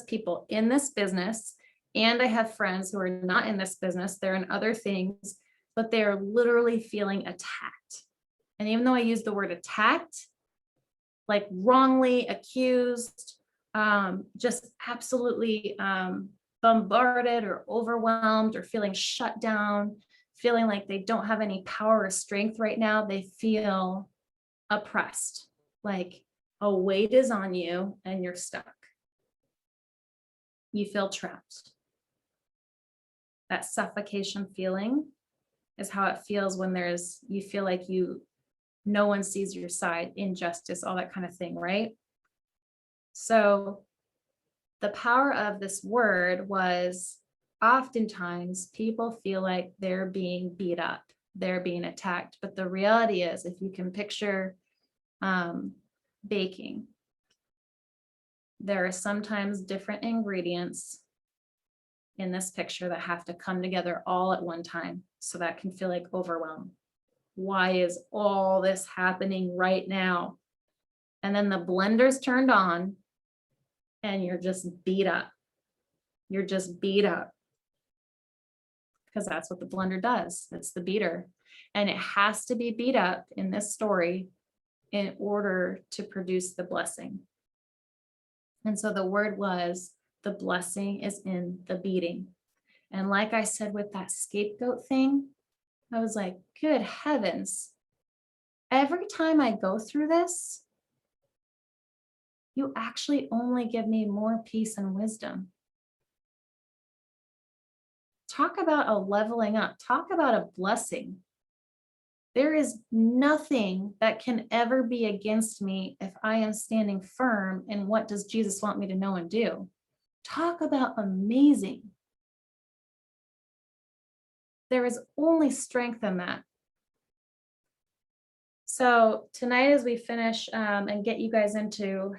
people in this business, and I have friends who are not in this business, they're in other things, but they're literally feeling attacked. And even though I use the word attacked, like wrongly accused, just absolutely bombarded or overwhelmed or feeling shut down, feeling like they don't have any power or strength right now, they feel oppressed, like a weight is on you and you're stuck. You feel trapped. That suffocation feeling is how it feels when you feel like no one sees your side, injustice, all that kind of thing, right? So the power of this word was oftentimes people feel like they're being beat up, they're being attacked. But the reality is, if you can picture baking, there are sometimes different ingredients in this picture that have to come together all at one time. So that can feel like overwhelm. Why is all this happening right now? And then the blender's turned on and you're just beat up. You're just beat up. Because that's what the blender does. It's the beater. And it has to be beat up in this story in order to produce the blessing. And so the word was, the blessing is in the beating. And like I said with that scapegoat thing, I was like, good heavens. Every time I go through this, you actually only give me more peace and wisdom. Talk about a leveling up. Talk about a blessing. There is nothing that can ever be against me if I am standing firm in what does Jesus want me to know and do. Talk about amazing. There is only strength in that. So tonight, as we finish and get you guys into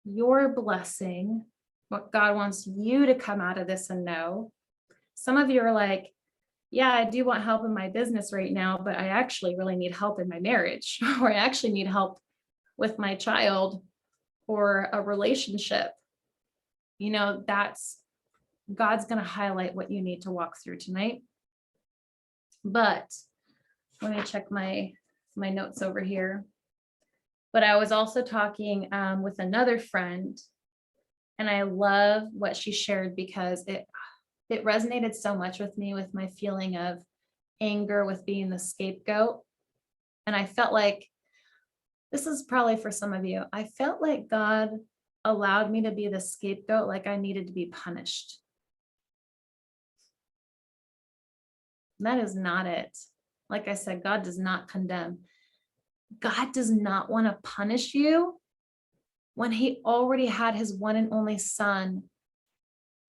your blessing, what God wants you to come out of this and know. Some of you are like, yeah, I do want help in my business right now, but I actually really need help in my marriage, or I actually need help with my child or a relationship. You know, God's going to highlight what you need to walk through tonight. But let me check my notes over here. But I was also talking with another friend, and I love what she shared because it it resonated so much with me with my feeling of anger with being the scapegoat. And I felt like this is probably for some of you. I felt like God allowed me to be the scapegoat, like I needed to be punished. And that is not it. Like I said, God does not condemn. God does not want to punish you when he already had his one and only son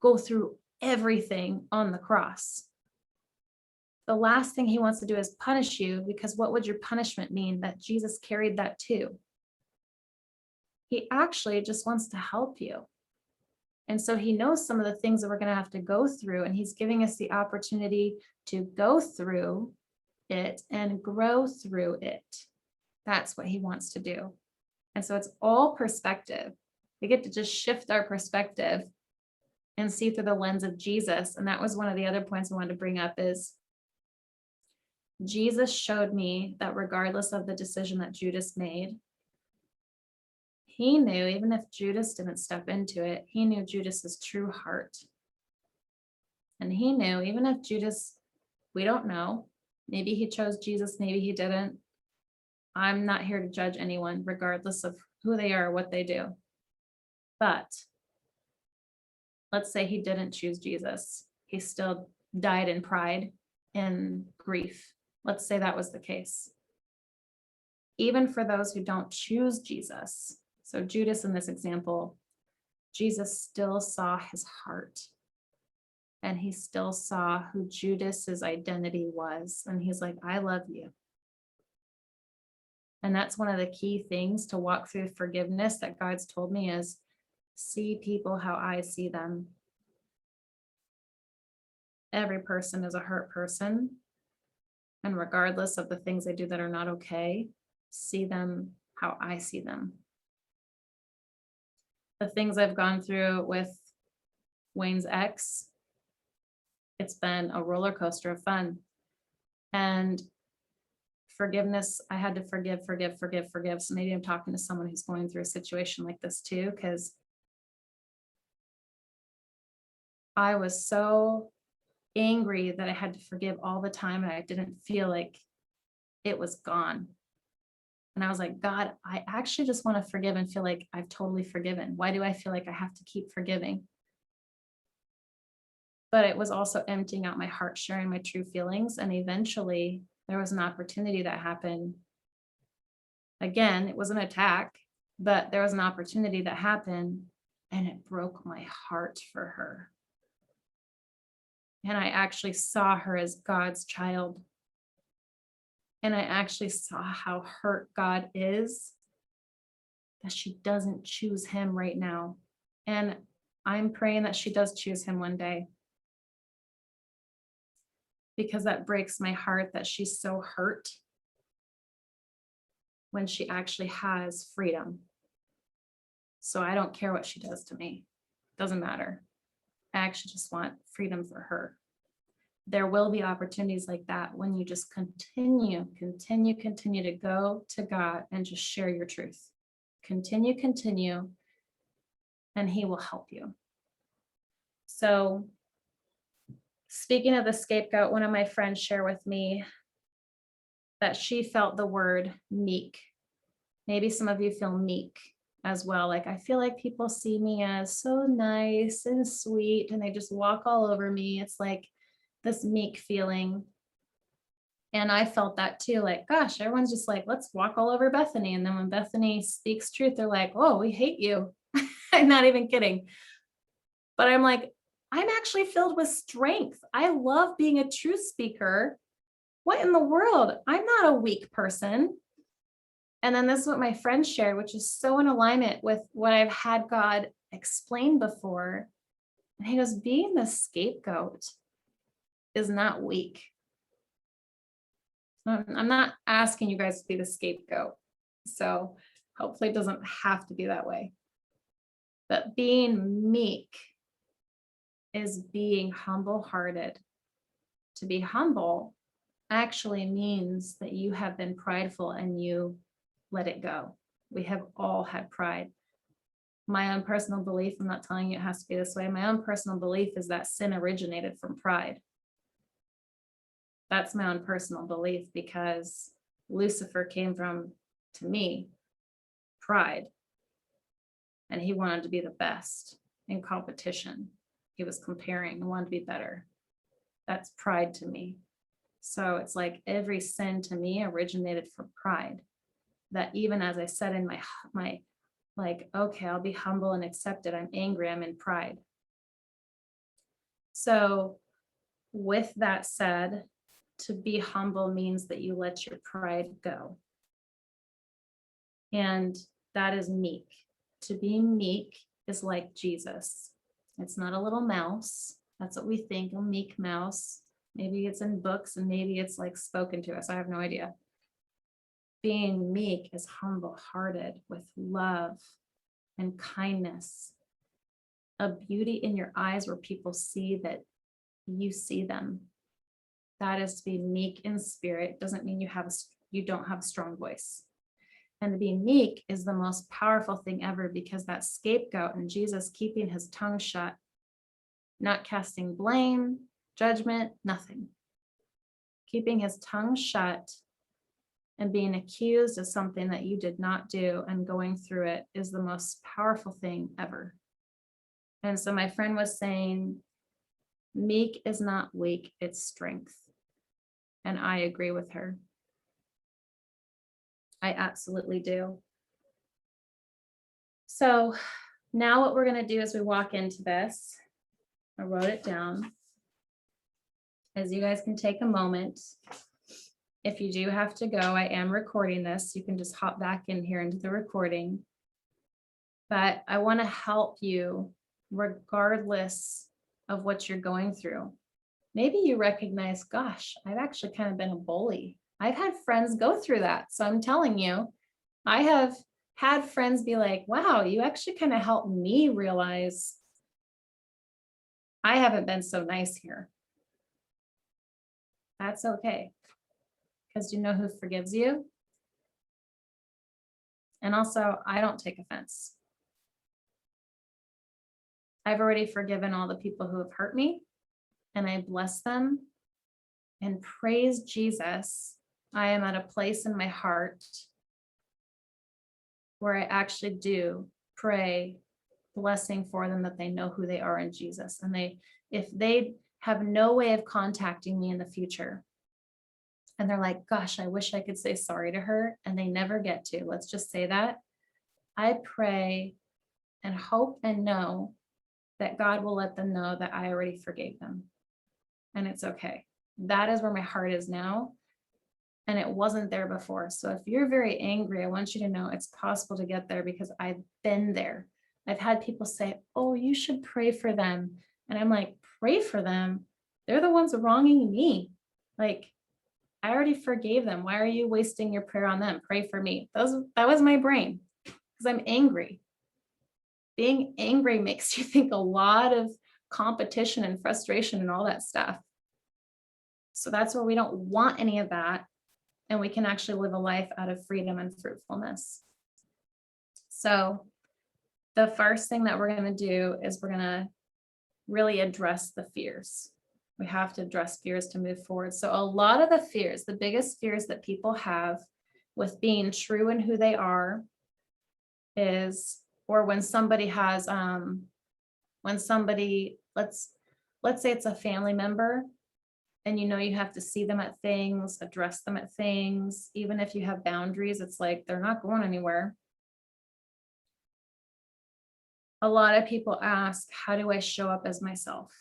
go through everything on the cross. The last thing he wants to do is punish you, because what would your punishment mean? That Jesus carried that too. He actually just wants to help you. And so he knows some of the things that we're going to have to go through, and he's giving us the opportunity to go through it and grow through it. That's what he wants to do. And so it's all perspective. We get to just shift our perspective and see through the lens of Jesus. And that was one of the other points I wanted to bring up is Jesus showed me that regardless of the decision that Judas made, he knew, even if Judas didn't step into it, he knew Judas's true heart. And he knew, even if Judas, we don't know, maybe he chose Jesus, maybe he didn't. I'm not here to judge anyone, regardless of who they are or what they do. But let's say he didn't choose Jesus. He still died in pride and grief. Let's say that was the case. Even for those who don't choose Jesus, so Judas in this example, Jesus still saw his heart. And he still saw who Judas's identity was. And he's like, I love you. And that's one of the key things to walk through forgiveness that God's told me is see people how I see them. Every person is a hurt person. And regardless of the things they do that are not okay, see them how I see them. The things I've gone through with Wayne's ex, it's been a roller coaster of fun. And forgiveness, I had to forgive. So maybe I'm talking to someone who's going through a situation like this too, because I was so angry that I had to forgive all the time and I didn't feel like it was gone. And I was like, God, I actually just want to forgive and feel like I've totally forgiven. Why do I feel like I have to keep forgiving? But it was also emptying out my heart, sharing my true feelings. And eventually there was an opportunity that happened. Again, it was an attack, but there was an opportunity that happened and it broke my heart for her. And I actually saw her as God's child. And I actually saw how hurt God is, that she doesn't choose him right now. And I'm praying that she does choose him one day. Because that breaks my heart that she's so hurt when she actually has freedom. So I don't care what she does to me. Doesn't matter. I actually just want freedom for her. There will be opportunities like that when you just continue to go to God and just share your truth. Continue, and he will help you. So speaking of the scapegoat, one of my friends shared with me that she felt the word meek. Maybe some of you feel meek as well. Like, I feel like people see me as so nice and sweet and they just walk all over me. It's like this meek feeling. And I felt that too. Like, gosh, everyone's just like, let's walk all over Bethany. And then when Bethany speaks truth, they're like, oh, we hate you. I'm not even kidding. But I'm like, I'm actually filled with strength. I love being a truth speaker. What in the world? I'm not a weak person. And then this is what my friend shared, which is so in alignment with what I've had God explain before. And he goes, being the scapegoat is not weak. I'm not asking you guys to be the scapegoat. So hopefully it doesn't have to be that way. But being meek is being humble-hearted. To be humble actually means that you have been prideful and you let it go. We have all had pride. My own personal belief, I'm not telling you it has to be this way. My own personal belief is that sin originated from pride. That's my own personal belief, because Lucifer came from, to me, pride. And he wanted to be the best in competition. He was comparing and wanted to be better. That's pride to me. So it's like every sin to me originated from pride. That even as I said in my like, okay, I'll be humble and accept it. I'm angry, I'm in pride. So with that said, to be humble means that you let your pride go. And that is meek. To be meek is like Jesus. It's not a little mouse. That's what we think, a meek mouse. Maybe it's in books and maybe it's like spoken to us. I have no idea. Being meek is humble-hearted with love and kindness, a beauty in your eyes where people see that you see them. That is to be meek in spirit. Doesn't mean you don't have a strong voice. And to be meek is the most powerful thing ever, because that scapegoat and Jesus keeping his tongue shut, not casting blame, judgment, nothing. Keeping his tongue shut and being accused of something that you did not do and going through it is the most powerful thing ever. And so my friend was saying, meek is not weak, it's strength. And I agree with her. I absolutely do. So now what we're going to do as we walk into this, I wrote it down, as you guys can take a moment. If you do have to go, I am recording this. You can just hop back in here into the recording. But I want to help you regardless of what you're going through. Maybe you recognize, gosh, I've actually kind of been a bully. I've had friends go through that. So I'm telling you, I have had friends be like, wow, you actually kind of helped me realize I haven't been so nice here. That's okay. Because you know who forgives you? And also, I don't take offense. I've already forgiven all the people who have hurt me, and I bless them and praise Jesus. I am at a place in my heart where I actually do pray blessing for them, that they know who they are in Jesus. And if they have no way of contacting me in the future, and they're like, gosh, I wish I could say sorry to her, and they never get to, let's just say that, I pray and hope and know that God will let them know that I already forgave them. And it's okay. That is where my heart is now. And it wasn't there before. So if you're very angry, I want you to know it's possible to get there, because I've been there. I've had people say, oh, you should pray for them. And I'm like, pray for them? They're the ones wronging me. Like, I already forgave them. Why are you wasting your prayer on them? Pray for me. That was my brain, because I'm angry. Being angry makes you think a lot of competition and frustration and all that stuff. So that's where we don't want any of that. And we can actually live a life out of freedom and fruitfulness. So the first thing that we're going to do is we're going to really address the fears. We have to address fears to move forward. So a lot of the fears, the biggest fears that people have with being true in who they are is, or when somebody has, let's say it's a family member, and you know you have to see them at things, address them at things, even if you have boundaries, it's like they're not going anywhere. A lot of people ask, how do I show up as myself?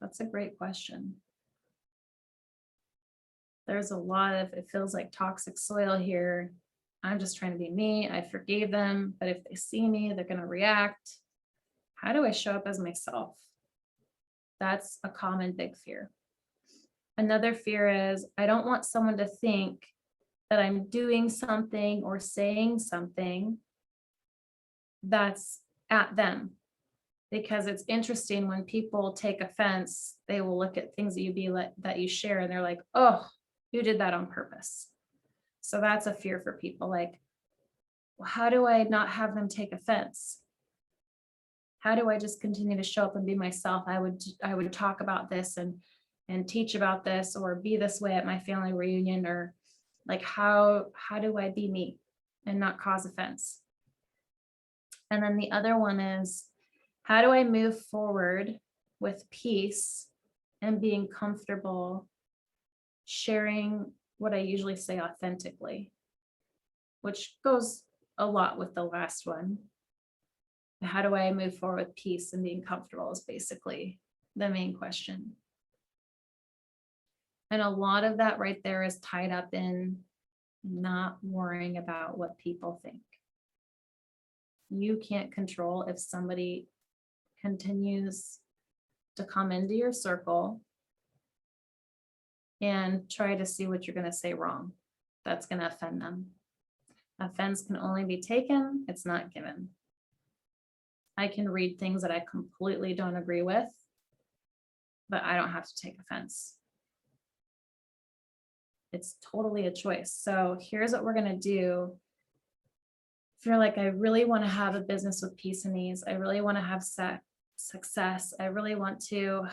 That's a great question. There's a lot of, it feels like toxic soil here. I'm just trying to be me. I forgave them, but if they see me, they're going to react. How do I show up as myself? That's a common big fear. Another fear is, I don't want someone to think that I'm doing something or saying something that's at them. Because it's interesting, when people take offense, they will look at things that you share, and they're like, oh, you did that on purpose. So that's a fear for people. Like, Well, how do I not have them take offense? How do I just continue to show up and be myself? I would talk about this and teach about this, or be this way at my family reunion, or like how do I be me and not cause offense? And then the other one is, how do I move forward with peace and being comfortable sharing what I usually say authentically, which goes a lot with the last one. How do I move forward with peace and being comfortable is basically the main question. And a lot of that right there is tied up in not worrying about what people think. You can't control if somebody continues to come into your circle and try to see what you're going to say wrong. That's going to offend them. Offense can only be taken, it's not given. I can read things that I completely don't agree with, but I don't have to take offense. It's totally a choice. So here's what we're going to do. If you're like, I really want to have a business with peace and ease, I really want to have success, I really want to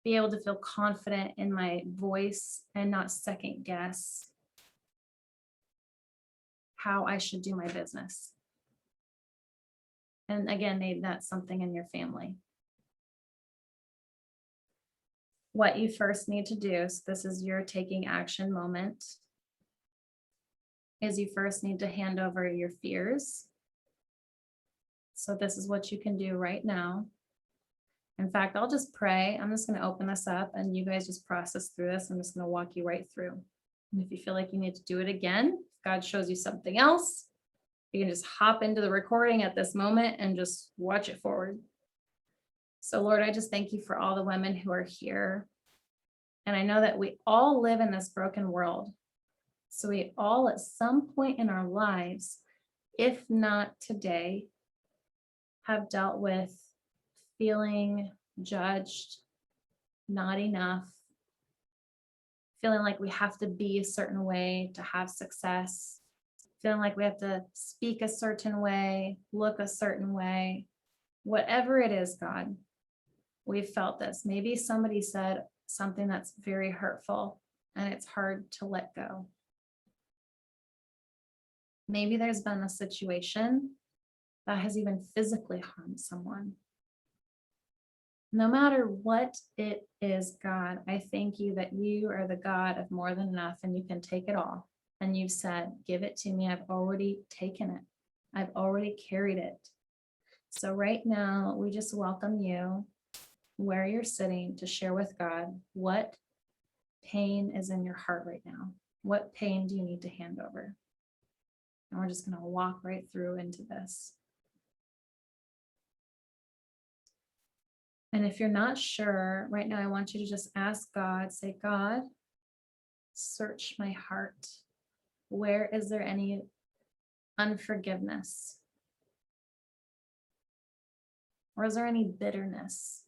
be able to feel confident in my voice and not second guess how I should do my business. And again, maybe that's something in your family. What you first need to do, so this is your taking action moment, is you first need to hand over your fears. So this is what you can do right now. In fact, I'll just pray. I'm just going to open this up and you guys just process through this. I'm just going to walk you right through. And if you feel like you need to do it again, if God shows you something else, you can just hop into the recording at this moment and just watch it forward. So Lord, I just thank you for all the women who are here. And I know that we all live in this broken world. So we all at some point in our lives, if not today, have dealt with feeling judged, not enough, feeling like we have to be a certain way to have success, feeling like we have to speak a certain way, look a certain way, whatever it is, God, we've felt this. Maybe somebody said something that's very hurtful and it's hard to let go. Maybe there's been a situation that has even physically harmed someone. No matter what it is, God, I thank you that you are the God of more than enough and you can take it all. And you've said, give it to me. I've already taken it. I've already carried it. So right now, we just welcome you where you're sitting to share with God what pain is in your heart right now. What pain do you need to hand over? And we're just going to walk right through into this. And if you're not sure right now, I want you to just ask God, say, God, search my heart. Where is there any unforgiveness? Or is there any bitterness?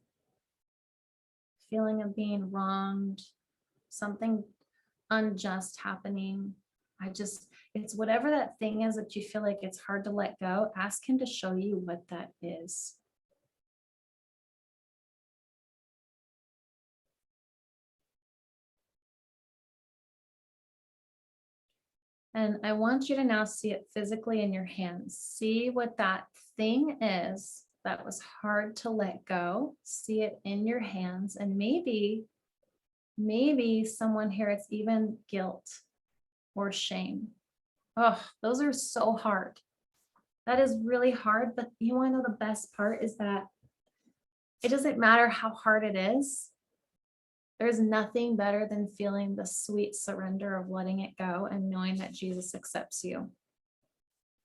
Feeling of being wronged, something unjust happening. It's whatever that thing is that you feel like it's hard to let go. Ask him to show you what that is. And I want you to now see it physically in your hands. See what that thing is that was hard to let go. See it in your hands. And maybe someone here, it's even guilt or shame. Oh, those are so hard. That is really hard. But you want to know the best part is that it doesn't matter how hard it is. There's nothing better than feeling the sweet surrender of letting it go and knowing that Jesus accepts you.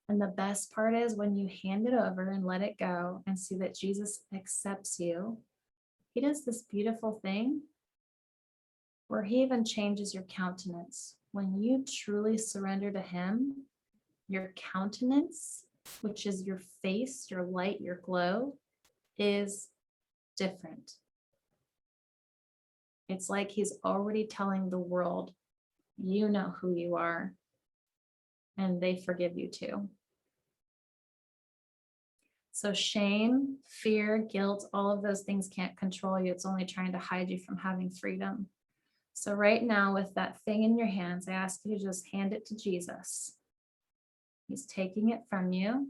And the best part is when you hand it over and let it go and see that Jesus accepts you, he does this beautiful thing where he even changes your countenance. When you truly surrender to him, your countenance, which is your face, your light, your glow, is different. It's like he's already telling the world, you know who you are. and they forgive you too. So shame, fear, guilt, all of those things can't control you. It's only trying to hide you from having freedom. So right now, with that thing in your hands, I ask you to just hand it to Jesus. He's taking it from you.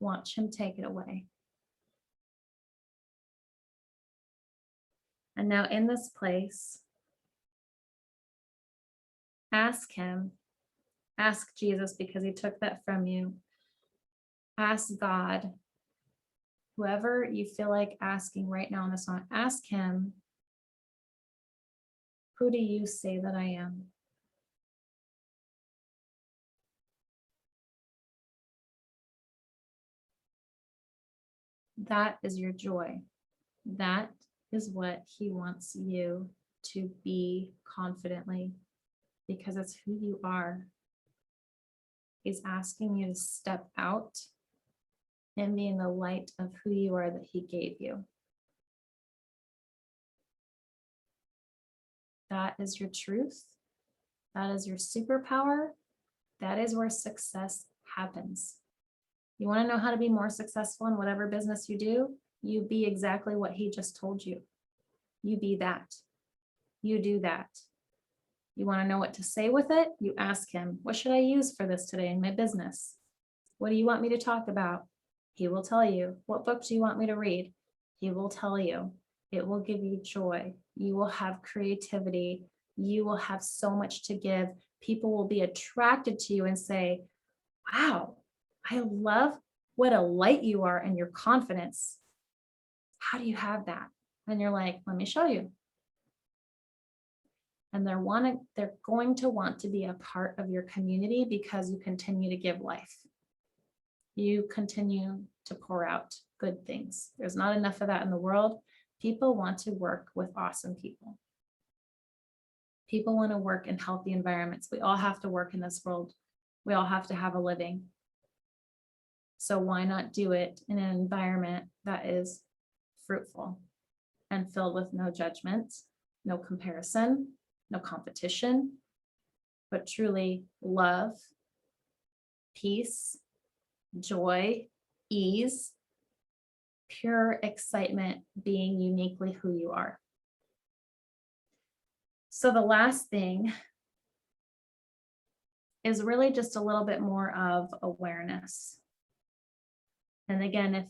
Watch him take it away. And now in this place, ask him, ask Jesus, because he took that from you. Ask God, whoever you feel like asking right now in this song, ask him, who do you say that I am? That is your joy. That is what he wants you to be confidently, because it's who you are. He's asking you to step out and be in the light of who you are that he gave you. That is your truth. That is your superpower. That is where success happens. You want to know how to be more successful in whatever business you do? You be exactly what he just told you. You be that. You do that. You want to know what to say with it? You ask him, what should I use for this today in my business? What do you want me to talk about? He will tell you. What book do you want me to read? He will tell you. It will give you joy. You will have creativity. You will have so much to give. People will be attracted to you and say, wow, I love what a light you are and your confidence. How do you have that? And you're like, let me show you. And they're going to want to be a part of your community because you continue to give life. You continue to pour out good things. There's not enough of that in the world. People want to work with awesome people. People want to work in healthy environments. We all have to work in this world. We all have to have a living. So why not do it in an environment that is fruitful and filled with no judgment, no comparison, no competition, but truly love, peace, joy, ease, pure excitement, being uniquely who you are. So the last thing is really just a little bit more of awareness. And again,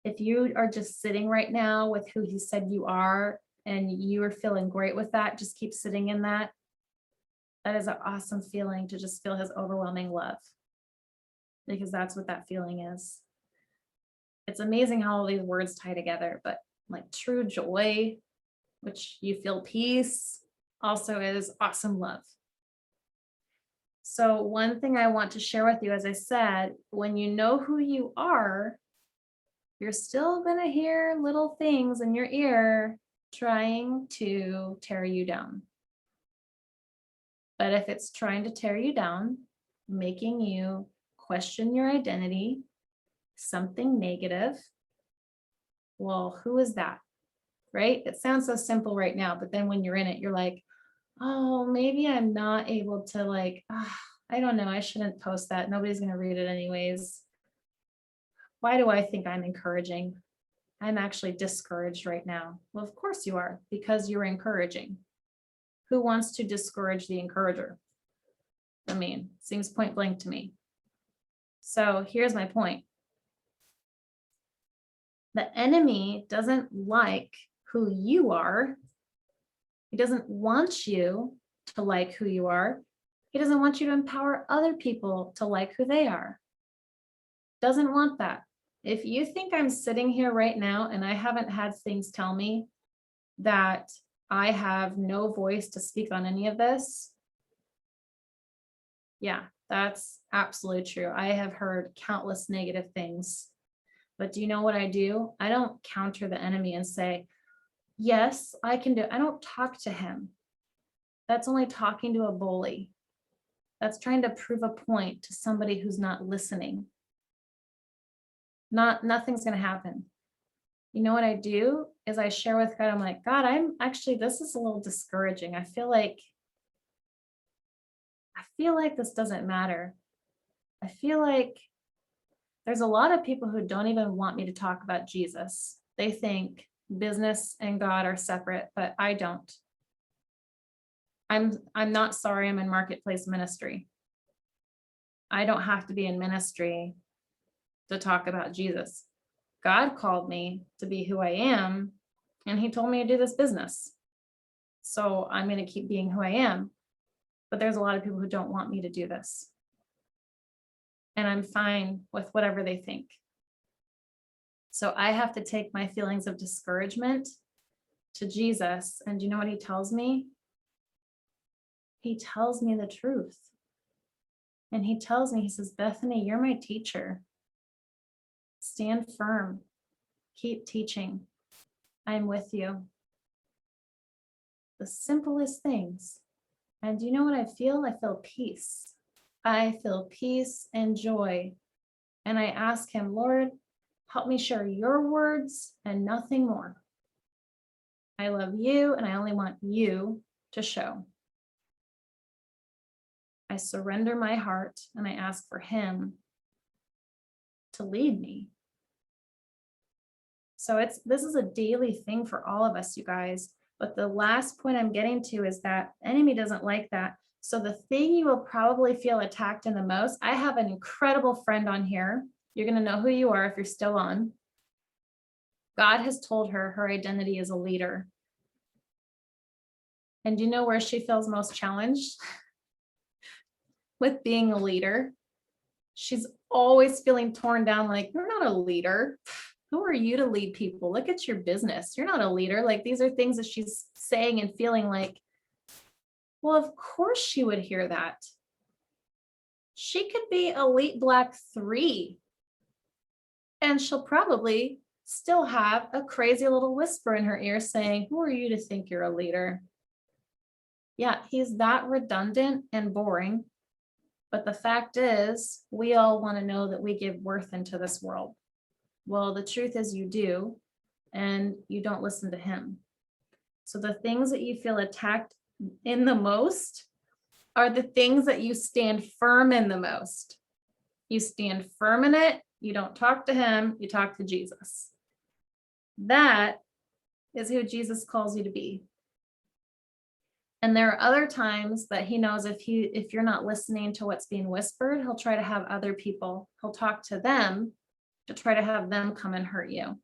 if you are just sitting right now with who he said you are and you are feeling great with that, just keep sitting in that. That is an awesome feeling, to just feel his overwhelming love, because that's what that feeling is. It's amazing how all these words tie together, but like true joy, which you feel peace, also is awesome love. So one thing I want to share with you, as I said, when you know who you are, you're still going to hear little things in your ear trying to tear you down. But if it's trying to tear you down, making you question your identity, something negative, well, who is that? Right? It sounds so simple right now, but then when you're in it, you're like, oh, maybe I'm not able to I don't know. I shouldn't post that. Nobody's going to read it anyways. Why do I think I'm encouraging? I'm actually discouraged right now. Well, of course you are, because you're encouraging. Who wants to discourage the encourager? I mean, seems point blank to me. So here's my point. The enemy doesn't like who you are. He doesn't want you to like who you are. He doesn't want you to empower other people to like who they are. Doesn't want that. If you think I'm sitting here right now and I haven't had things tell me that I have no voice to speak on any of this, yeah, that's absolutely true. I have heard countless negative things. But do you know what I do? I don't counter the enemy and say, yes, I can do it. I don't talk to him. That's only talking to a bully. That's trying to prove a point to somebody who's not listening. Nothing's going to happen. You know what I do is I share with God. I'm like, God, this is a little discouraging. I feel like I feel like this doesn't matter. I feel like there's a lot of people who don't even want me to talk about Jesus. They think business and God are separate, but I don't. I'm not sorry I'm in marketplace ministry. I don't have to be in ministry to talk about Jesus. God called me to be who I am, and he told me to do this business. So I'm going to keep being who I am. But there's a lot of people who don't want me to do this. And I'm fine with whatever they think. So I have to take my feelings of discouragement to Jesus. And do you know what he tells me? He tells me the truth. And he tells me, he says, Bethany, you're my teacher. Stand firm. Keep teaching. I'm with you. The simplest things. And do you know what I feel? I feel peace. I feel peace and joy. And I ask him, Lord, help me share your words and nothing more. I love you and I only want you to show. I surrender my heart and I ask for him to lead me. So this is a daily thing for all of us, you guys. But the last point I'm getting to is that the enemy doesn't like that. So the thing you will probably feel attacked in the most, I have an incredible friend on here. You're going to know who you are if you're still on. God has told her her identity is a leader. And do you know where she feels most challenged? With being a leader. She's always feeling torn down, like, you're not a leader. Who are you to lead people? Look at your business. You're not a leader. Like, these are things that she's saying and feeling like, well, of course she would hear that. She could be elite black 3, and she'll probably still have a crazy little whisper in her ear saying, who are you to think you're a leader? Yeah, he's that redundant and boring. But the fact is, we all want to know that we give worth into this world. Well, the truth is you do, and you don't listen to him. So the things that you feel attacked in the most are the things that you stand firm in the most. You stand firm in it. You don't talk to him. You talk to Jesus. That is who Jesus calls you to be. And there are other times that he knows if you're not listening to what's being whispered, he'll try to have other people, he'll talk to them to try to have them come and hurt you.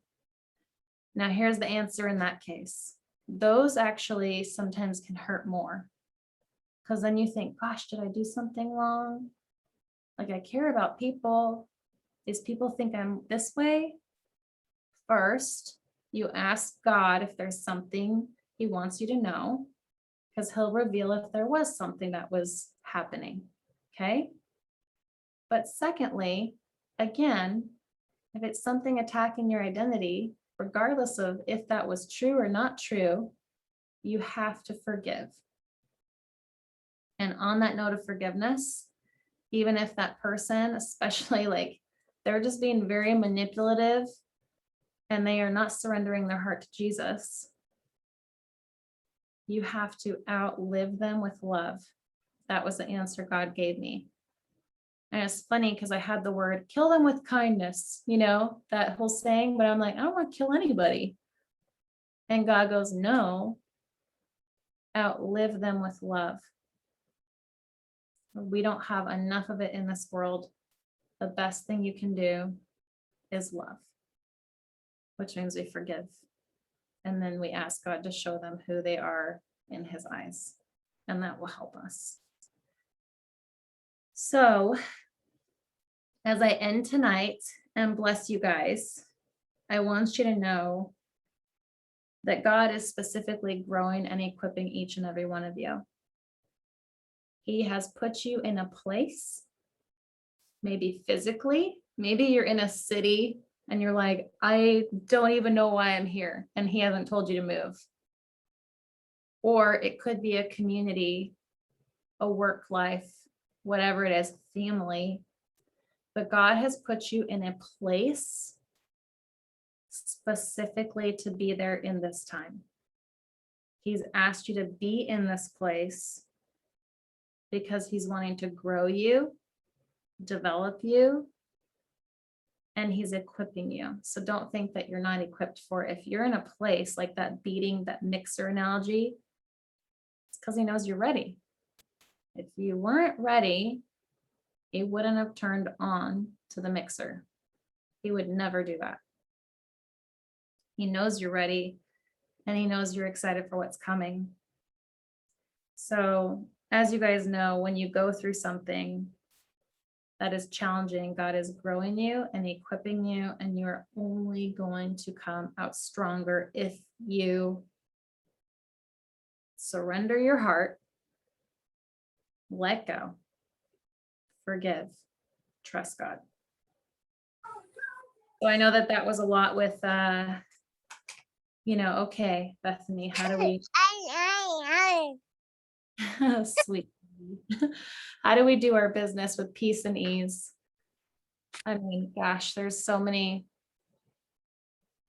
Now, here's the answer in that case. Those actually sometimes can hurt more. Because then you think, gosh, did I do something wrong? Like, I care about people. These people think I'm this way. First, you ask God if there's something he wants you to know, because he'll reveal if there was something that was happening. Okay. But secondly, again, if it's something attacking your identity, regardless of if that was true or not true, you have to forgive. And on that note of forgiveness, even if that person, especially like they're just being very manipulative and they are not surrendering their heart to Jesus, you have to outlive them with love. That was the answer God gave me. And it's funny because I had the word kill them with kindness, that whole saying, but I'm like, I don't want to kill anybody. And God goes, no, outlive them with love. We don't have enough of it in this world. The best thing you can do is love, which means we forgive. And then we ask God to show them who they are in his eyes. And that will help us. So as I end tonight and bless you guys, I want you to know that God is specifically growing and equipping each and every one of you. He has put you in a place, maybe physically, maybe you're in a city and you're like, I don't even know why I'm here, and he hasn't told you to move. Or it could be a community, a work life, whatever it is, family. But God has put you in a place specifically to be there in this time. He's asked you to be in this place because he's wanting to grow you, develop you, and he's equipping you. So don't think that you're not equipped for it. If you're in a place like that beating, that mixer analogy, it's because he knows you're ready. If you weren't ready, he wouldn't have turned on to the mixer. He would never do that. He knows you're ready, and he knows you're excited for what's coming. So as you guys know, when you go through something that is challenging, God is growing you and equipping you, and you're only going to come out stronger if you surrender your heart, let go, forgive, trust God. So I know that that was a lot with, okay, Bethany, how do we, sweet, how do we do our business with peace and ease? I mean, gosh, there's so many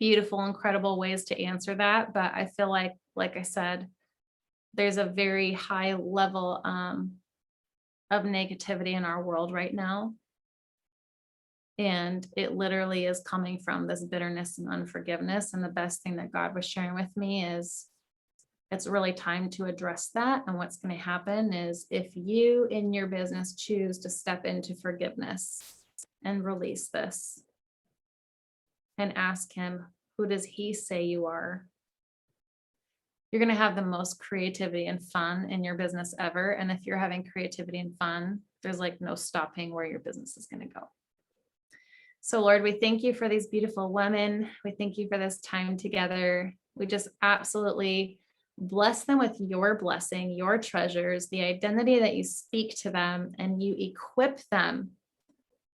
beautiful, incredible ways to answer that. But I feel like I said, there's a very high level of negativity in our world right now. And it literally is coming from this bitterness and unforgiveness. And the best thing that God was sharing with me is it's really time to address that. And what's going to happen is if you in your business choose to step into forgiveness and release this and ask him, who does he say you are? You're going to have the most creativity and fun in your business ever. And if you're having creativity and fun, there's like no stopping where your business is going to go. So Lord, we thank you for these beautiful women. We thank you for this time together. We just absolutely bless them with your blessing, your treasures, the identity that you speak to them, and you equip them.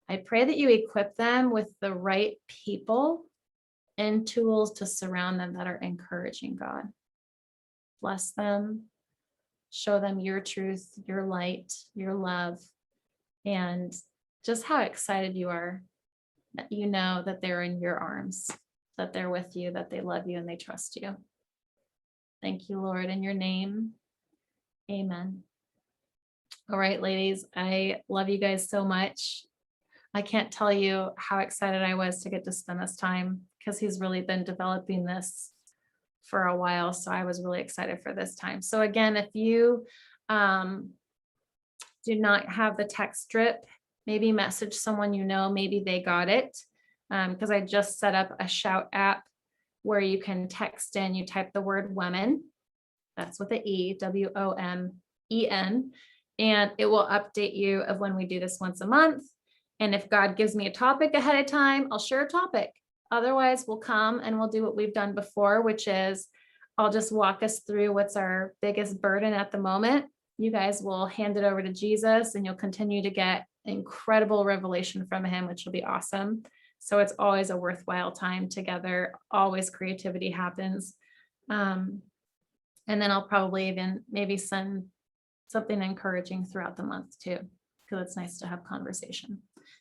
I pray that you equip them with the right people and tools to surround them that are encouraging, God. Bless them, show them your truth, your light, your love, and just how excited you are that you know that they're in your arms, that they're with you, that they love you and they trust you. Thank you, Lord, in your name. Amen. All right, ladies, I love you guys so much. I can't tell you how excited I was to get to spend this time because he's really been developing this for a while. So I was really excited for this time. So again, if you do not have the text drip, maybe message someone you know, maybe they got it. Because I just set up a shout app where you can text in, you type the word women, that's with an E, WOMEN, and it will update you of when we do this once a month. And if God gives me a topic ahead of time, I'll share a topic. Otherwise, we'll come and we'll do what we've done before, which is I'll just walk us through what's our biggest burden at the moment. You guys will hand it over to Jesus and you'll continue to get incredible revelation from him, which will be awesome. So it's always a worthwhile time together. Always creativity happens. And then I'll probably even maybe send something encouraging throughout the month too, because it's nice to have conversation.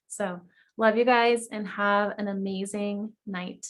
So love you guys and have an amazing night.